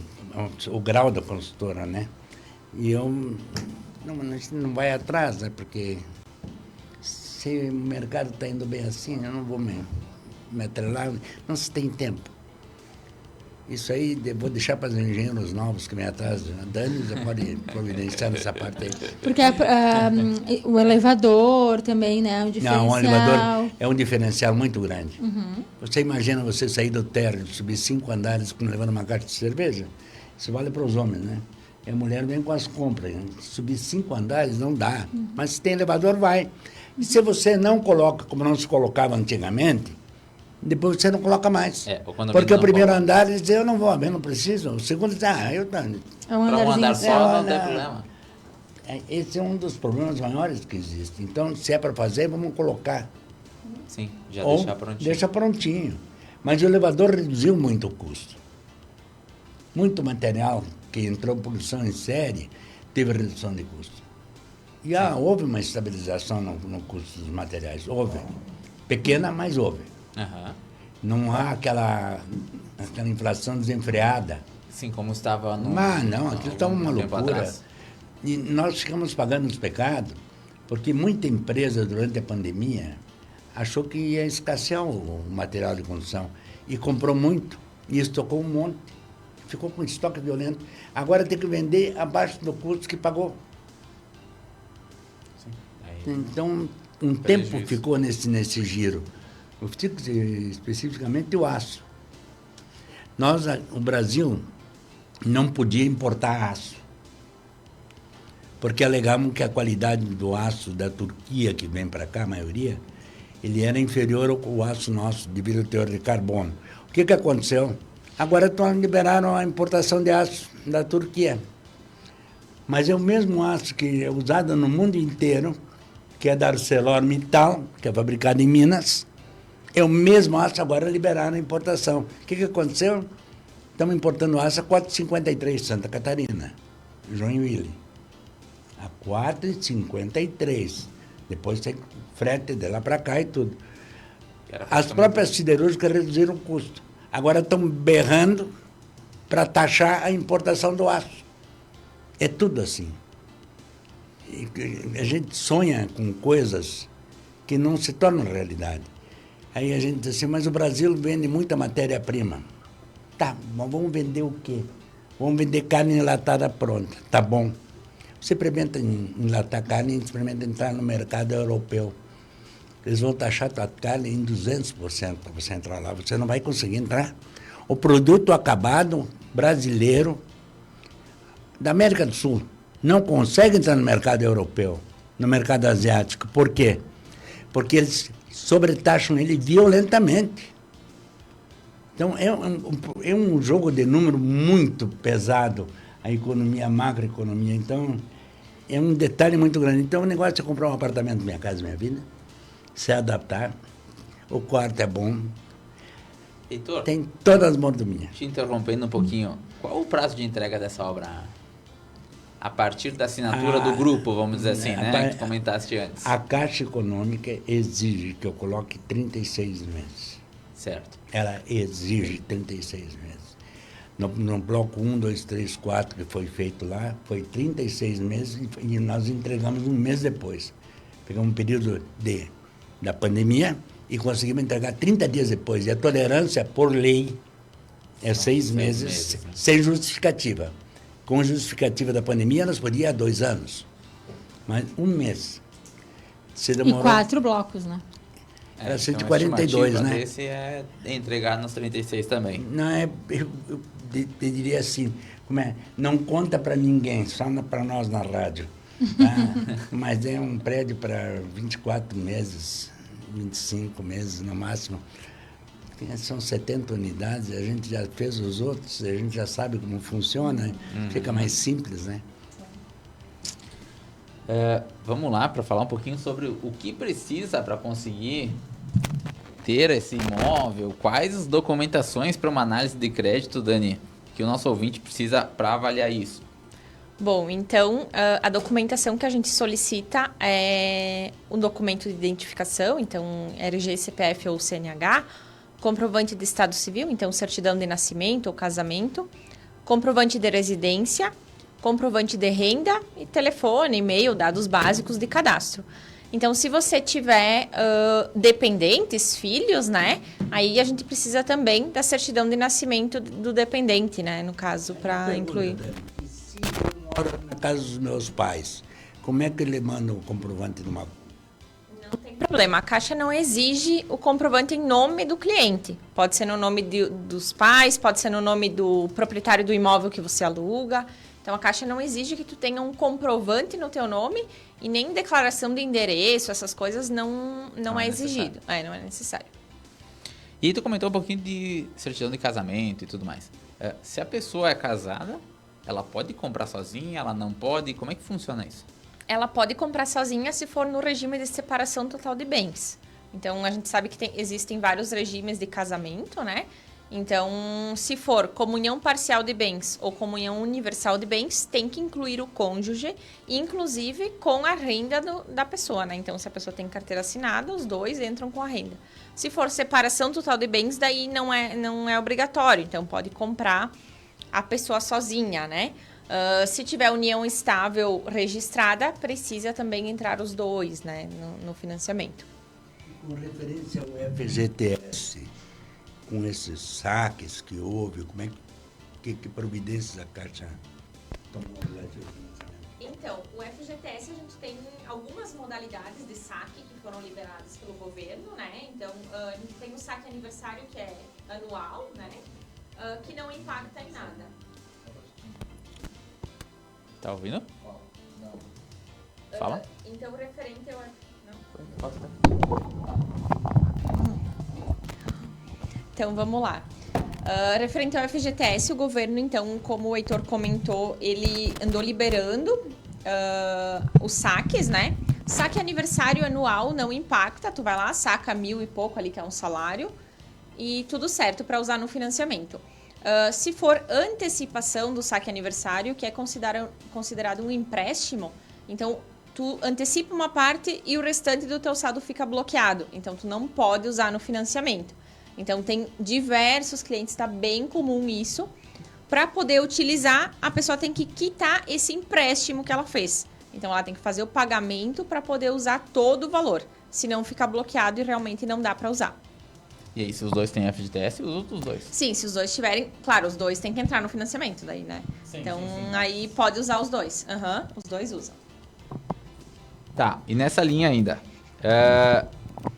o grau da consultora, né? E eu não vai atrás, né? Porque se o mercado está indo bem assim, eu não vou me atrelar, não se tem tempo. Isso aí vou deixar para os engenheiros novos que vêm atrás. A Dani já pode providenciar nessa parte aí. Porque o elevador também, né? É um diferencial. Não, o elevador é um diferencial muito grande. Você imagina você sair do térreo, subir 5 andares levando uma caixa de cerveja? Isso vale para os homens, né? E a mulher vem com as compras. Né? Subir 5 andares não dá. Mas se tem elevador, vai. E se você não coloca, como não se colocava antigamente, depois você não coloca mais. Porque o primeiro andar diz, eu não vou, eu não preciso. O segundo diz, eu tenho. É um andar só, não tem problema. Esse é um dos problemas maiores que existe. Então, se é para fazer, vamos colocar. Sim, já Ou deixar prontinho. Deixa prontinho. Mas o elevador reduziu muito o custo. Muito material que entrou em produção em série teve redução de custo. E houve uma estabilização no custo dos materiais. Houve. Pequena, mas houve. Não há aquela inflação desenfreada. Sim, como estava no... Não, aquilo está uma loucura. E nós ficamos pagando os pecados, porque muita empresa, durante a pandemia, achou que ia escassear o material de construção. E comprou muito, e estocou um monte. Ficou com estoque violento. Agora tem que vender abaixo do custo que pagou. Então, um tempo ficou nesse giro. Eu fico especificamente o aço. O Brasil não podia importar aço, porque alegavam que a qualidade do aço da Turquia, que vem para cá, a maioria, ele era inferior ao aço nosso, devido ao teor de carbono. O que aconteceu? Agora liberaram a importação de aço da Turquia. Mas é o mesmo aço que é usado no mundo inteiro, que é da ArcelorMittal, que é fabricado em Minas. É o mesmo aço, agora liberaram a importação. O que aconteceu? Estamos importando aço a 4,53, Santa Catarina, Joinville. A 4,53. Depois tem frete de lá para cá e tudo. As próprias siderúrgicas reduziram o custo. Agora estão berrando para taxar a importação do aço. É tudo assim. E a gente sonha com coisas que não se tornam realidade. Aí a gente diz assim, mas o Brasil vende muita matéria-prima. Tá, mas vamos vender o quê? Vamos vender carne enlatada pronta. Tá bom. Você experimenta enlatar carne e experimenta entrar no mercado europeu. Eles vão taxar a tua carne em 200% para você entrar lá. Você não vai conseguir entrar. O produto acabado brasileiro da América do Sul não consegue entrar no mercado europeu, no mercado asiático. Por quê? Porque eles sobretaxam ele violentamente. Então, é um jogo de número muito pesado, a economia, a macroeconomia. Então, é um detalhe muito grande. Então, o negócio é comprar um apartamento Minha Casa Minha Vida, se adaptar, o quarto é bom, Heitor, tem todas as mordomias. te interrompendo um pouquinho, qual o prazo de entrega dessa obra? A partir da assinatura do grupo, vamos dizer assim, né? Que tu comentaste antes. A Caixa Econômica exige que eu coloque 36 meses. Certo. Ela exige 36 meses. No bloco 1, 2, 3, 4, que foi feito lá, foi 36 meses e nós entregamos um mês depois. Pegamos um período da pandemia e conseguimos entregar 30 dias depois. E a tolerância, por lei, é 6 meses, né? sem justificativa. Com justificativa da pandemia, nós podíamos ir há 2 anos. Mas um mês. Se demorou, E 4 blocos, né? Era Então, 142, a né? esse é entregar nos 36 também. Não é, eu te diria assim, não conta para ninguém, só para nós na rádio. Tá? Mas é um prédio para 24 meses, 25 meses no máximo. São 70 unidades, a gente já fez os outros, a gente já sabe como funciona, fica mais simples, né? Vamos lá para falar um pouquinho sobre o que precisa para conseguir ter esse imóvel. Quais as documentações para uma análise de crédito, Dani, que o nosso ouvinte precisa para avaliar isso? Bom, então, a documentação que a gente solicita é um documento de identificação, então, RG, CPF ou CNH, comprovante de estado civil, então, certidão de nascimento ou casamento, comprovante de residência, comprovante de renda e telefone, e-mail, dados básicos de cadastro. Então, se você tiver dependentes, filhos, né, aí a gente precisa também da certidão de nascimento do dependente, né, no caso, para incluir. Se eu moro na casa dos meus pais, como é que ele manda o comprovante de uma... Não tem problema, a Caixa não exige o comprovante em nome do cliente. Pode ser no nome dos pais, pode ser no nome do proprietário do imóvel que você aluga. Então, a Caixa não exige que tu tenha um comprovante no teu nome e nem declaração de endereço, essas coisas não é exigido. Não é necessário. E tu comentou um pouquinho de certidão de casamento e tudo mais. Se a pessoa é casada, ela pode comprar sozinha, ela não pode? Como é que funciona isso? Ela pode comprar sozinha se for no regime de separação total de bens. Então, a gente sabe que existem vários regimes de casamento, né? Então, se for comunhão parcial de bens ou comunhão universal de bens, tem que incluir o cônjuge, inclusive com a renda da pessoa, né? Então, se a pessoa tem carteira assinada, os dois entram com a renda. Se for separação total de bens, daí não é obrigatório. Então, pode comprar a pessoa sozinha, né? Se tiver união estável registrada, precisa também entrar os dois, né, no financiamento. Com referência ao FGTS, com esses saques que houve, como é que providências a Caixa tomou lá de financiamento? Então, o FGTS, a gente tem algumas modalidades de saque que foram liberadas pelo governo, né? Então, a gente tem o saque aniversário, que é anual, né? Que não impacta em nada. Tá ouvindo? Fala. Então, referente ao... Então, vamos lá. Referente ao FGTS, o governo, então, como o Heitor comentou, ele andou liberando os saques, né? Saque aniversário anual não impacta, tu vai lá, saca 1.000 e pouco ali, que é um salário, e tudo certo para usar no financiamento. Se for antecipação do saque aniversário, que é considerado um empréstimo, então tu antecipa uma parte e o restante do teu saldo fica bloqueado. Então, tu não pode usar no financiamento. Então, tem diversos clientes, está bem comum isso. Para poder utilizar, a pessoa tem que quitar esse empréstimo que ela fez. Então, ela tem que fazer o pagamento para poder usar todo o valor. Senão, fica bloqueado e realmente não dá para usar. E aí, se os dois têm FGTS, os outros dois? Sim, se os dois tiverem... Claro, os dois têm que entrar no financiamento daí, né? Sim, então, sim. aí pode usar os dois. Os dois usam. Tá, e nessa linha ainda,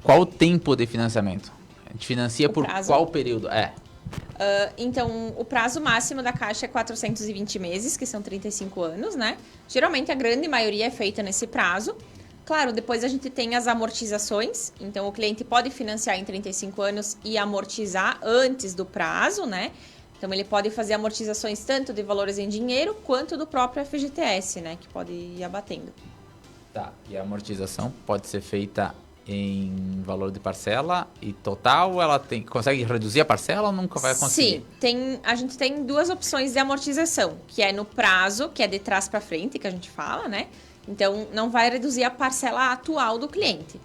qual o tempo de financiamento? A gente financia por prazo? qual período? Então, o prazo máximo da Caixa é 420 meses, que são 35 anos, né? Geralmente, a grande maioria é feita nesse prazo. Claro, depois a gente tem as amortizações. Então, o cliente pode financiar em 35 anos e amortizar antes do prazo, né? Então, ele pode fazer amortizações tanto de valores em dinheiro, quanto do próprio FGTS, né? Que pode ir abatendo. Tá, e a amortização pode ser feita em valor de parcela e total? Ela consegue reduzir a parcela ou nunca vai conseguir? Sim, a gente tem 2 opções de amortização, que é no prazo, que é de trás para frente, que a gente fala, né? Então, não vai reduzir a parcela atual do cliente.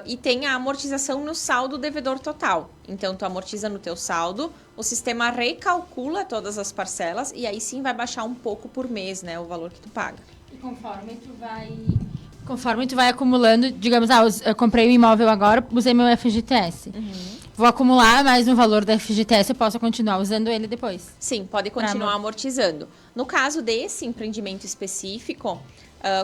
E tem a amortização no saldo devedor total. Então, tu amortiza no teu saldo, o sistema recalcula todas as parcelas e aí sim vai baixar um pouco por mês, né, o valor que tu paga. E conforme tu vai acumulando, digamos, eu comprei o imóvel agora, usei meu FGTS. Vou acumular mais no valor do FGTS, eu posso continuar usando ele depois? Sim, pode continuar amortizando. No caso desse empreendimento específico,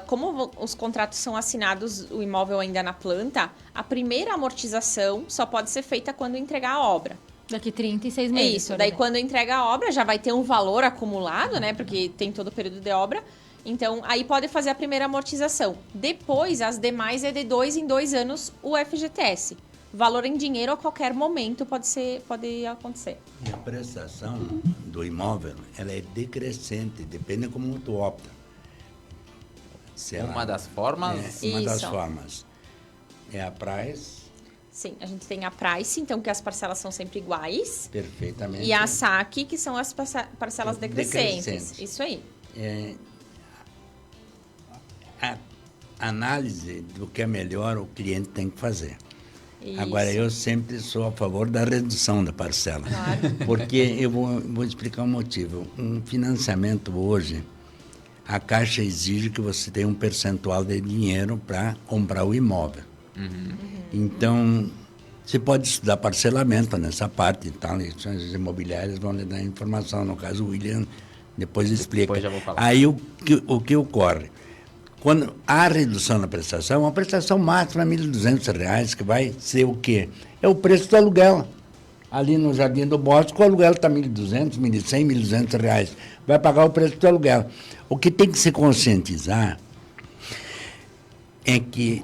como os contratos são assinados, o imóvel ainda na planta, a primeira amortização só pode ser feita quando entregar a obra. Daqui 36 meses. É isso, daí quando entrega a obra já vai ter um valor acumulado, né? Porque tem todo o período de obra. Então, aí pode fazer a primeira amortização. Depois, as demais é de 2 em 2 anos o FGTS. Valor em dinheiro a qualquer momento pode acontecer. E a prestação do imóvel, ela é decrescente, depende como tu opta. Uma das formas? Uma das formas. É a price. Sim, a gente tem a price, então que as parcelas são sempre iguais. Perfeitamente. E a saque, que são as parcelas decrescentes. Isso aí. A análise do que é melhor o cliente tem que fazer. Isso. Agora, eu sempre sou a favor da redução da parcela. Claro. Porque eu vou explicar o motivo. Um financiamento hoje, a Caixa exige que você tenha um percentual de dinheiro para comprar o imóvel. Então, você pode estudar parcelamento nessa parte e tal. As imobiliárias vão lhe dar informação. No caso, o William depois explica. Depois já vou falar. Aí, o que ocorre? Quando há redução na prestação, a prestação máxima é R$ 1.200, que vai ser o quê? É o preço do aluguel. Ali no Jardim do Bosque, o aluguel está R$ 1.200, R$ 1.100, R$ 1.200. Vai pagar o preço do aluguel. O que tem que se conscientizar é que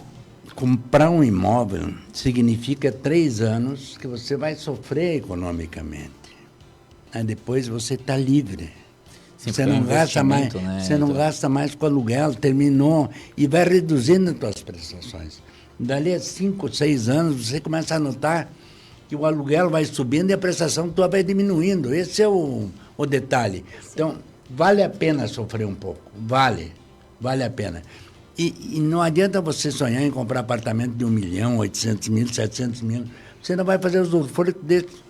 comprar um imóvel significa 3 anos que você vai sofrer economicamente. Aí depois você está livre. Sim, você não gasta mais, né? você não gasta mais com aluguel, terminou, e vai reduzindo as suas prestações. Dali a 5, 6 anos, você começa a notar que o aluguel vai subindo e a prestação tua vai diminuindo. Esse é o detalhe. Sim. Então, vale a pena sofrer um pouco. Vale a pena. E não adianta você sonhar em comprar apartamento de 1 milhão, 800 mil, 700 mil. Você não vai fazer os usufrutos desse.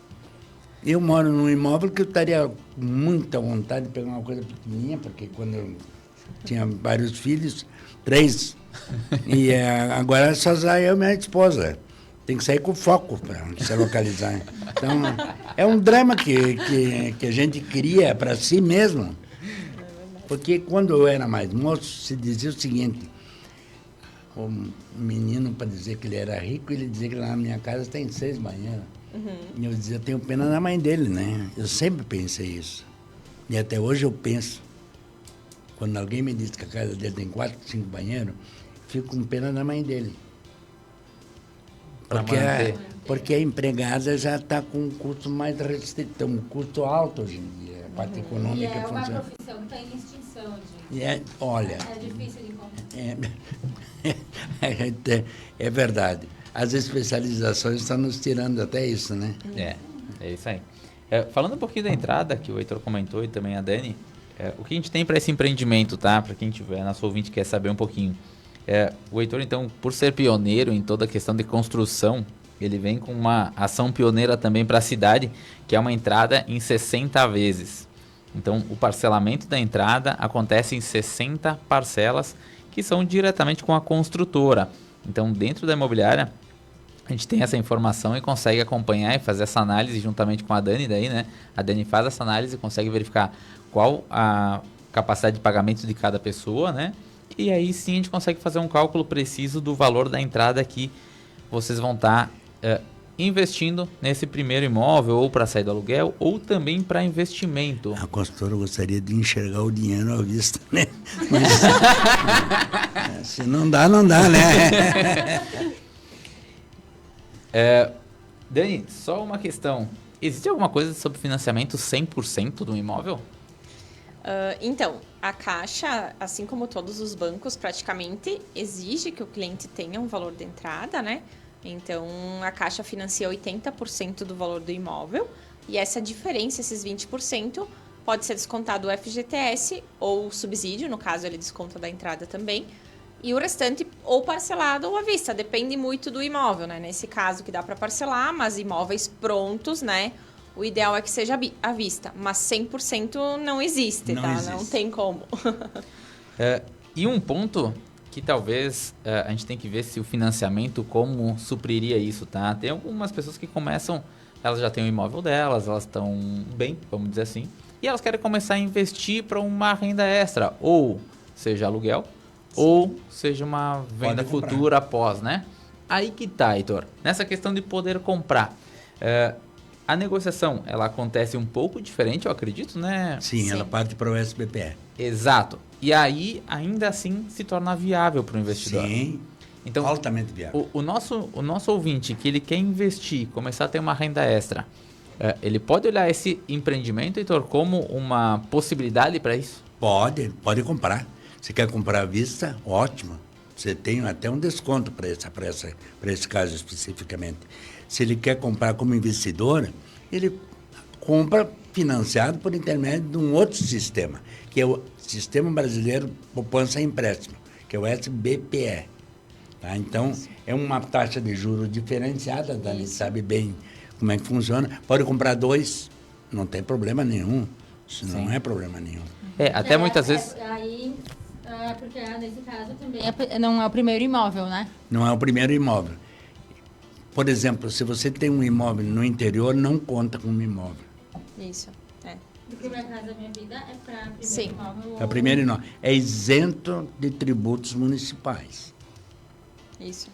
Eu moro num imóvel que eu estaria com muita vontade de pegar uma coisa pequenininha, porque quando eu tinha vários filhos, 3, e agora só sai eu e minha esposa. Tem que sair com foco para se localizar. Então, é um drama que a gente cria para si mesmo. Porque quando eu era mais moço, se dizia o seguinte, o menino, para dizer que ele era rico, ele dizia que lá na minha casa tem 6 banheiros. E eu dizia, eu tenho pena da mãe dele, né? Eu sempre pensei isso. E até hoje eu penso. Quando alguém me diz que a casa dele tem 4, 5 banheiros, fico com pena da mãe dele. Porque a empregada já está com um custo mais restrito, um custo alto hoje em dia. A parte econômica e é funciona. uma profissão que está em extinção, gente. Olha... É difícil de encontrar. É verdade. As especializações estão nos tirando até isso, né? É isso aí. Falando um pouquinho da entrada, que o Heitor comentou e também a Dani, o que a gente tem para esse empreendimento, tá? Para quem tiver, nosso ouvinte quer saber um pouquinho. O Heitor, então, por ser pioneiro em toda a questão de construção, ele vem com uma ação pioneira também para a cidade, que é uma entrada em 60 vezes. Então, o parcelamento da entrada acontece em 60 parcelas, que são diretamente com a construtora. Então, dentro da imobiliária, a gente tem essa informação e consegue acompanhar e fazer essa análise juntamente com a Dani, daí, né? A Dani faz essa análise e consegue verificar qual a capacidade de pagamento de cada pessoa, né? E aí sim a gente consegue fazer um cálculo preciso do valor da entrada que vocês vão estar investindo nesse primeiro imóvel, ou para sair do aluguel, ou também para investimento. A construtora gostaria de enxergar o dinheiro à vista, né? Mas, se não dá, não dá, né? Dani, só uma questão. existe alguma coisa sobre financiamento 100% do imóvel? Então, a Caixa, assim como todos os bancos, praticamente exige que o cliente tenha um valor de entrada, né? Então, a Caixa financia 80% do valor do imóvel e essa diferença, esses 20%, pode ser descontado o FGTS ou subsídio, no caso ele desconta da entrada também, e o restante ou parcelado ou à vista, depende muito do imóvel, né? Nesse caso que dá para parcelar, mas imóveis prontos, né? O ideal é que seja à vista, mas 100% não existe, Não tá? existe. Não tem como. E um ponto que talvez a gente tem que ver se o financiamento como supriria isso, tá? Tem algumas pessoas que começam, elas já têm o imóvel delas, elas estão bem, vamos dizer assim, e elas querem começar a investir para uma renda extra, ou seja aluguel, ou seja uma venda futura após, né? Aí que tá, Heitor. Nessa questão de poder comprar, a negociação, ela acontece um pouco diferente, eu acredito, né? Sim, ela parte para o SBPE. Exato. E aí, ainda assim, se torna viável para o investidor. Sim, Então, altamente viável. o nosso ouvinte que ele quer investir, começar a ter uma renda extra, ele pode olhar esse empreendimento, Heitor, como uma possibilidade para isso? Pode comprar. Se quer comprar à vista, ótimo. Você tem até um desconto para esse caso especificamente. Se ele quer comprar como investidor, ele compra financiado por intermédio de um outro sistema, que é o Sistema Brasileiro Poupança e Empréstimo, que é o SBPE. Tá? Então, é uma taxa de juros diferenciada, a Dani sabe bem como é que funciona. Pode comprar 2, não tem problema nenhum. Isso não é problema nenhum. Até muitas vezes... Porque nesse caso também não é o primeiro imóvel, né? Não é o primeiro imóvel. Por exemplo, se você tem um imóvel no interior, não conta como imóvel. Isso, Porque Minha Casa Minha Vida é para primeiro Sim. imóvel. É o primeiro imóvel. É isento de tributos municipais. isso.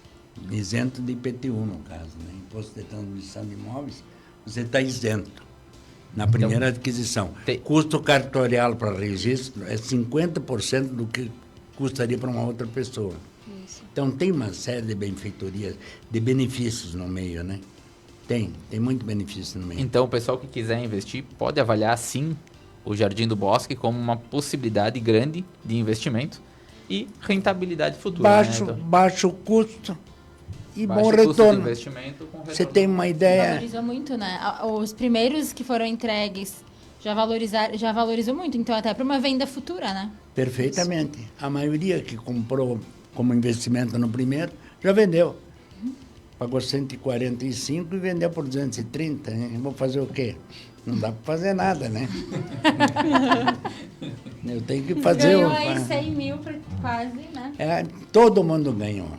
Isento de IPTU, no caso, né? Imposto de Transmissão de Imóveis, você está isento na primeira adquisição. Custo cartorial para registro é 50% do que custaria para uma outra pessoa. Isso. Então, tem uma série de benfeitorias, de benefícios no meio, né? Tem muito benefício no meio. Então, o pessoal que quiser investir pode avaliar, sim, o Jardim do Bosque como uma possibilidade grande de investimento e rentabilidade futura. Baixo custo e Baixo bom custo de retorno. investimento com Você retorno. tem uma ideia... Valorizou muito, né? Os primeiros que foram entregues já valorizou muito. Então, até para uma venda futura, né? Perfeitamente. A maioria que comprou como investimento no primeiro, já vendeu. Pagou 145 e vendeu por 230. Eu vou fazer o quê? Não dá para fazer nada, né? Eu tenho que fazer... Ganhou aí 100 mil quase, né? Todo mundo ganhou.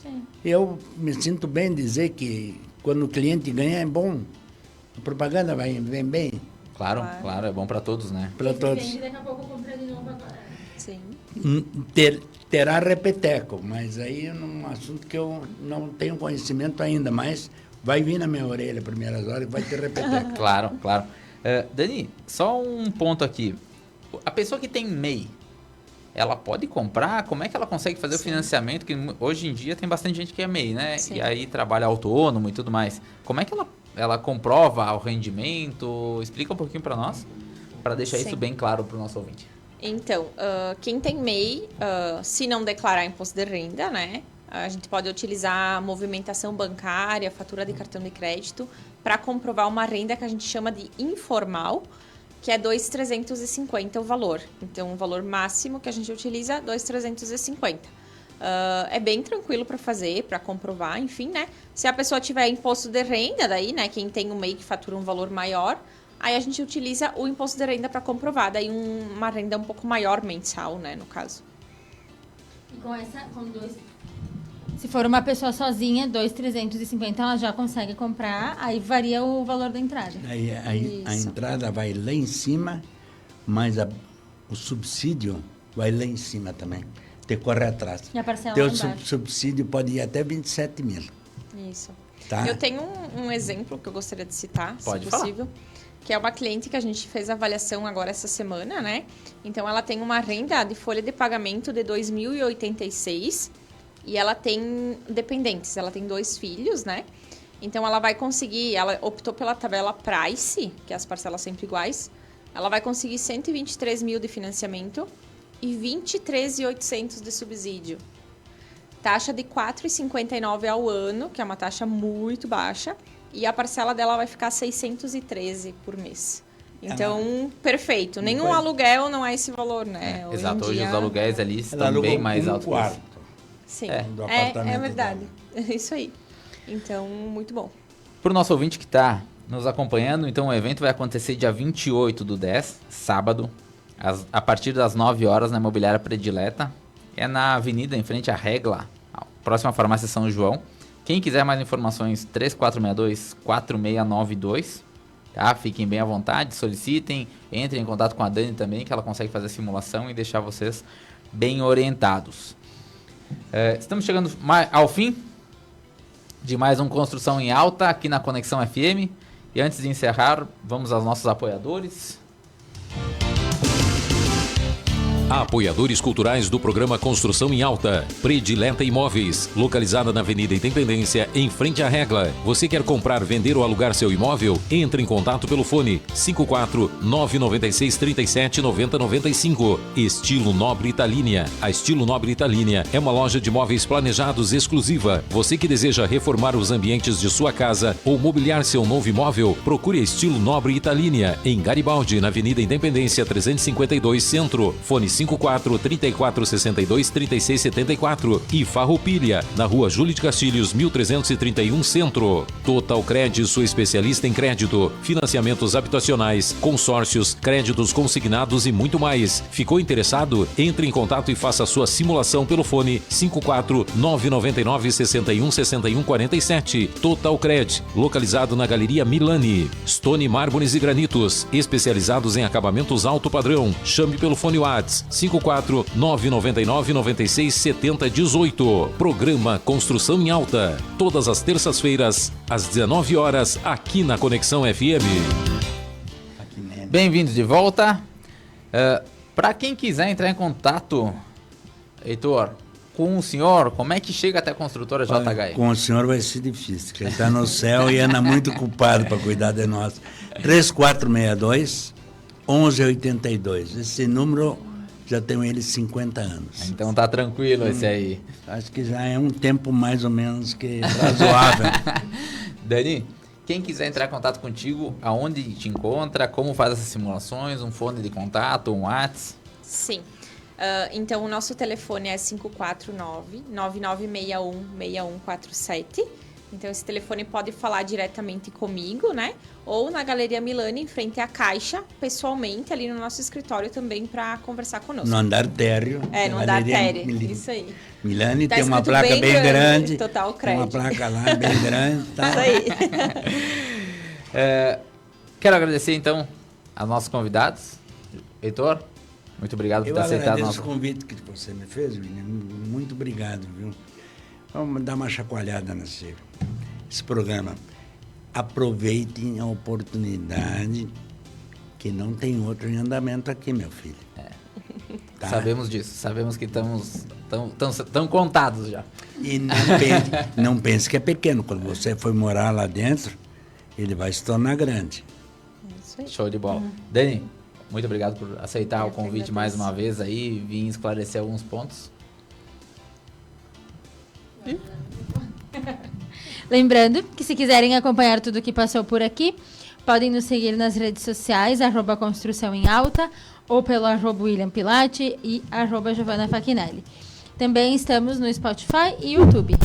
Sim. Eu me sinto bem dizer que quando o cliente ganha é bom. A propaganda vem bem Claro, é bom para todos, né? para todos. Vende, daqui a pouco compra de novo agora. Sim. Terá repeteco, mas aí é um assunto que eu não tenho conhecimento ainda, mas vai vir na minha orelha primeiras horas e vai ter repeteco. Claro. Dani, só um ponto aqui. A pessoa que tem MEI, ela pode comprar? Como é que ela consegue fazer o financiamento? Que hoje em dia tem bastante gente que é MEI, né? Sim. E aí trabalha autônomo e tudo mais. Como é que ela comprova o rendimento? Explica um pouquinho para nós, para deixar Sim. isso bem claro para o nosso ouvinte. Então, quem tem MEI, se não declarar imposto de renda, né? A gente pode utilizar a movimentação bancária, fatura de cartão de crédito, para comprovar uma renda que a gente chama de informal, que é 2.350 o valor. Então, o valor máximo que a gente utiliza, 2.350. É bem tranquilo para fazer, para comprovar, enfim, né? Se a pessoa tiver imposto de renda, daí, né? Quem tem um MEI que fatura um valor maior, aí a gente utiliza o imposto de renda para comprovar, daí uma renda um pouco maior mensal, né, no caso. E se for uma pessoa sozinha, 2.350, ela já consegue comprar, aí varia o valor da entrada. Aí a entrada vai lá em cima, mas o subsídio vai lá em cima também. Tem que correr atrás. E a parcela Teu lá embaixo. subsídio pode ir até 27 mil. Isso. Tá? Eu tenho um exemplo que eu gostaria de citar, Pode se falar. possível, que é uma cliente que a gente fez a avaliação agora essa semana, né? Então, ela tem uma renda de folha de pagamento de 2.086 e ela tem dependentes, ela tem 2 filhos, né? Então, ela vai conseguir, ela optou pela tabela Price, que é as parcelas sempre iguais, ela vai conseguir 123 mil de financiamento e 23.800 de subsídio. Taxa de 4,59 ao ano, que é uma taxa muito baixa, e a parcela dela vai ficar 613 por mês. Então, perfeito. Nenhum aluguel não é esse valor, né? Exato, hoje dia... os aluguéis ali estão bem mais altos. Quarto. Sim, do é apartamento verdade. É isso aí. Então, muito bom. Para o nosso ouvinte que está nos acompanhando, então o evento vai acontecer dia 28/10, sábado, a partir das 9 horas na Imobiliária Predileta. É na avenida, em frente à Regla, próxima à Farmácia São João. Quem quiser mais informações, 3462-4692. Tá? Fiquem bem à vontade, solicitem, entrem em contato com a Dani também, que ela consegue fazer a simulação e deixar vocês bem orientados. Estamos chegando ao fim de mais um Construção em Alta aqui na Conexão FM. E antes de encerrar, vamos aos nossos apoiadores. Apoiadores culturais do programa Construção em Alta. Predileta Imóveis, localizada na Avenida Independência, em frente à Regla. Você quer comprar, vender ou alugar seu imóvel? Entre em contato pelo fone 54-996-37-9095. Estilo Nobre Italínia. A Estilo Nobre Italínia é uma loja de móveis planejados exclusiva. Você que deseja reformar os ambientes de sua casa ou mobiliar seu novo imóvel, procure a Estilo Nobre Italínia, em Garibaldi, na Avenida Independência 352 Centro. Fone 54-3462-3674 e Farroupilha, na Rua Júlio de Castilhos, 1331 Centro. Total Cred, sua especialista em crédito, financiamentos habitacionais, consórcios, créditos consignados e muito mais. Ficou interessado? Entre em contato e faça a sua simulação pelo fone 54-999-61-6147. Total Cred, localizado na Galeria Milani. Stone Mármores e Granitos, especializados em acabamentos alto padrão. Chame pelo fone WhatsApp 54-999-96-7018. Programa Construção em Alta. Todas as terças-feiras, às 19 horas, aqui na Conexão FM. Bem-vindos de volta. Para quem quiser entrar em contato, Heitor, com o senhor, como é que chega até a construtora JHE? Com o senhor vai ser difícil, porque ele está no céu e anda muito ocupado para cuidar de nós. 3462-1182. Esse número... já tenho ele 50 anos. Então tá tranquilo esse aí. Acho que já é um tempo mais ou menos que razoável. Dani, quem quiser entrar em contato contigo, aonde te encontra, como faz essas simulações, um fone de contato, um WhatsApp? Sim. Então, o nosso telefone é 549-9961-6147. Então, esse telefone pode falar diretamente comigo, né? Ou na Galeria Milani, em frente à Caixa, pessoalmente, ali no nosso escritório também, para conversar conosco. No andar térreo. No andar térreo, isso aí. Milani Tá tem uma placa bem grande. Total Tem Cred. uma placa lá bem grande. Tá? Isso aí. Quero agradecer, então, aos nossos convidados. Heitor, muito obrigado por ter aceitado o nosso convite que você me fez, William. Muito obrigado, viu? Vamos dar uma chacoalhada nesse programa. Aproveitem a oportunidade, que não tem outro em andamento aqui, meu filho. Tá? Sabemos disso, sabemos que estamos tão contados já. E não pense que é pequeno. Quando você for morar lá dentro, ele vai se tornar grande. Isso aí. Show de bola. Dani, muito obrigado por aceitar o convite mais uma vez aí, vim esclarecer alguns pontos. Lembrando que se quiserem acompanhar tudo que passou por aqui, podem nos seguir nas redes sociais, @Construção em Alta, ou pelo @William Pilati e @Giovanna Fachinelli. Também estamos no Spotify e YouTube.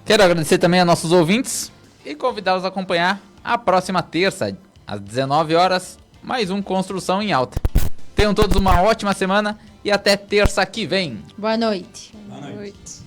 Quero agradecer também a nossos ouvintes e convidá-los a acompanhar a próxima terça, às 19 horas, mais um Construção em Alta. Tenham todos uma ótima semana e até terça que vem. Boa noite. Boa noite.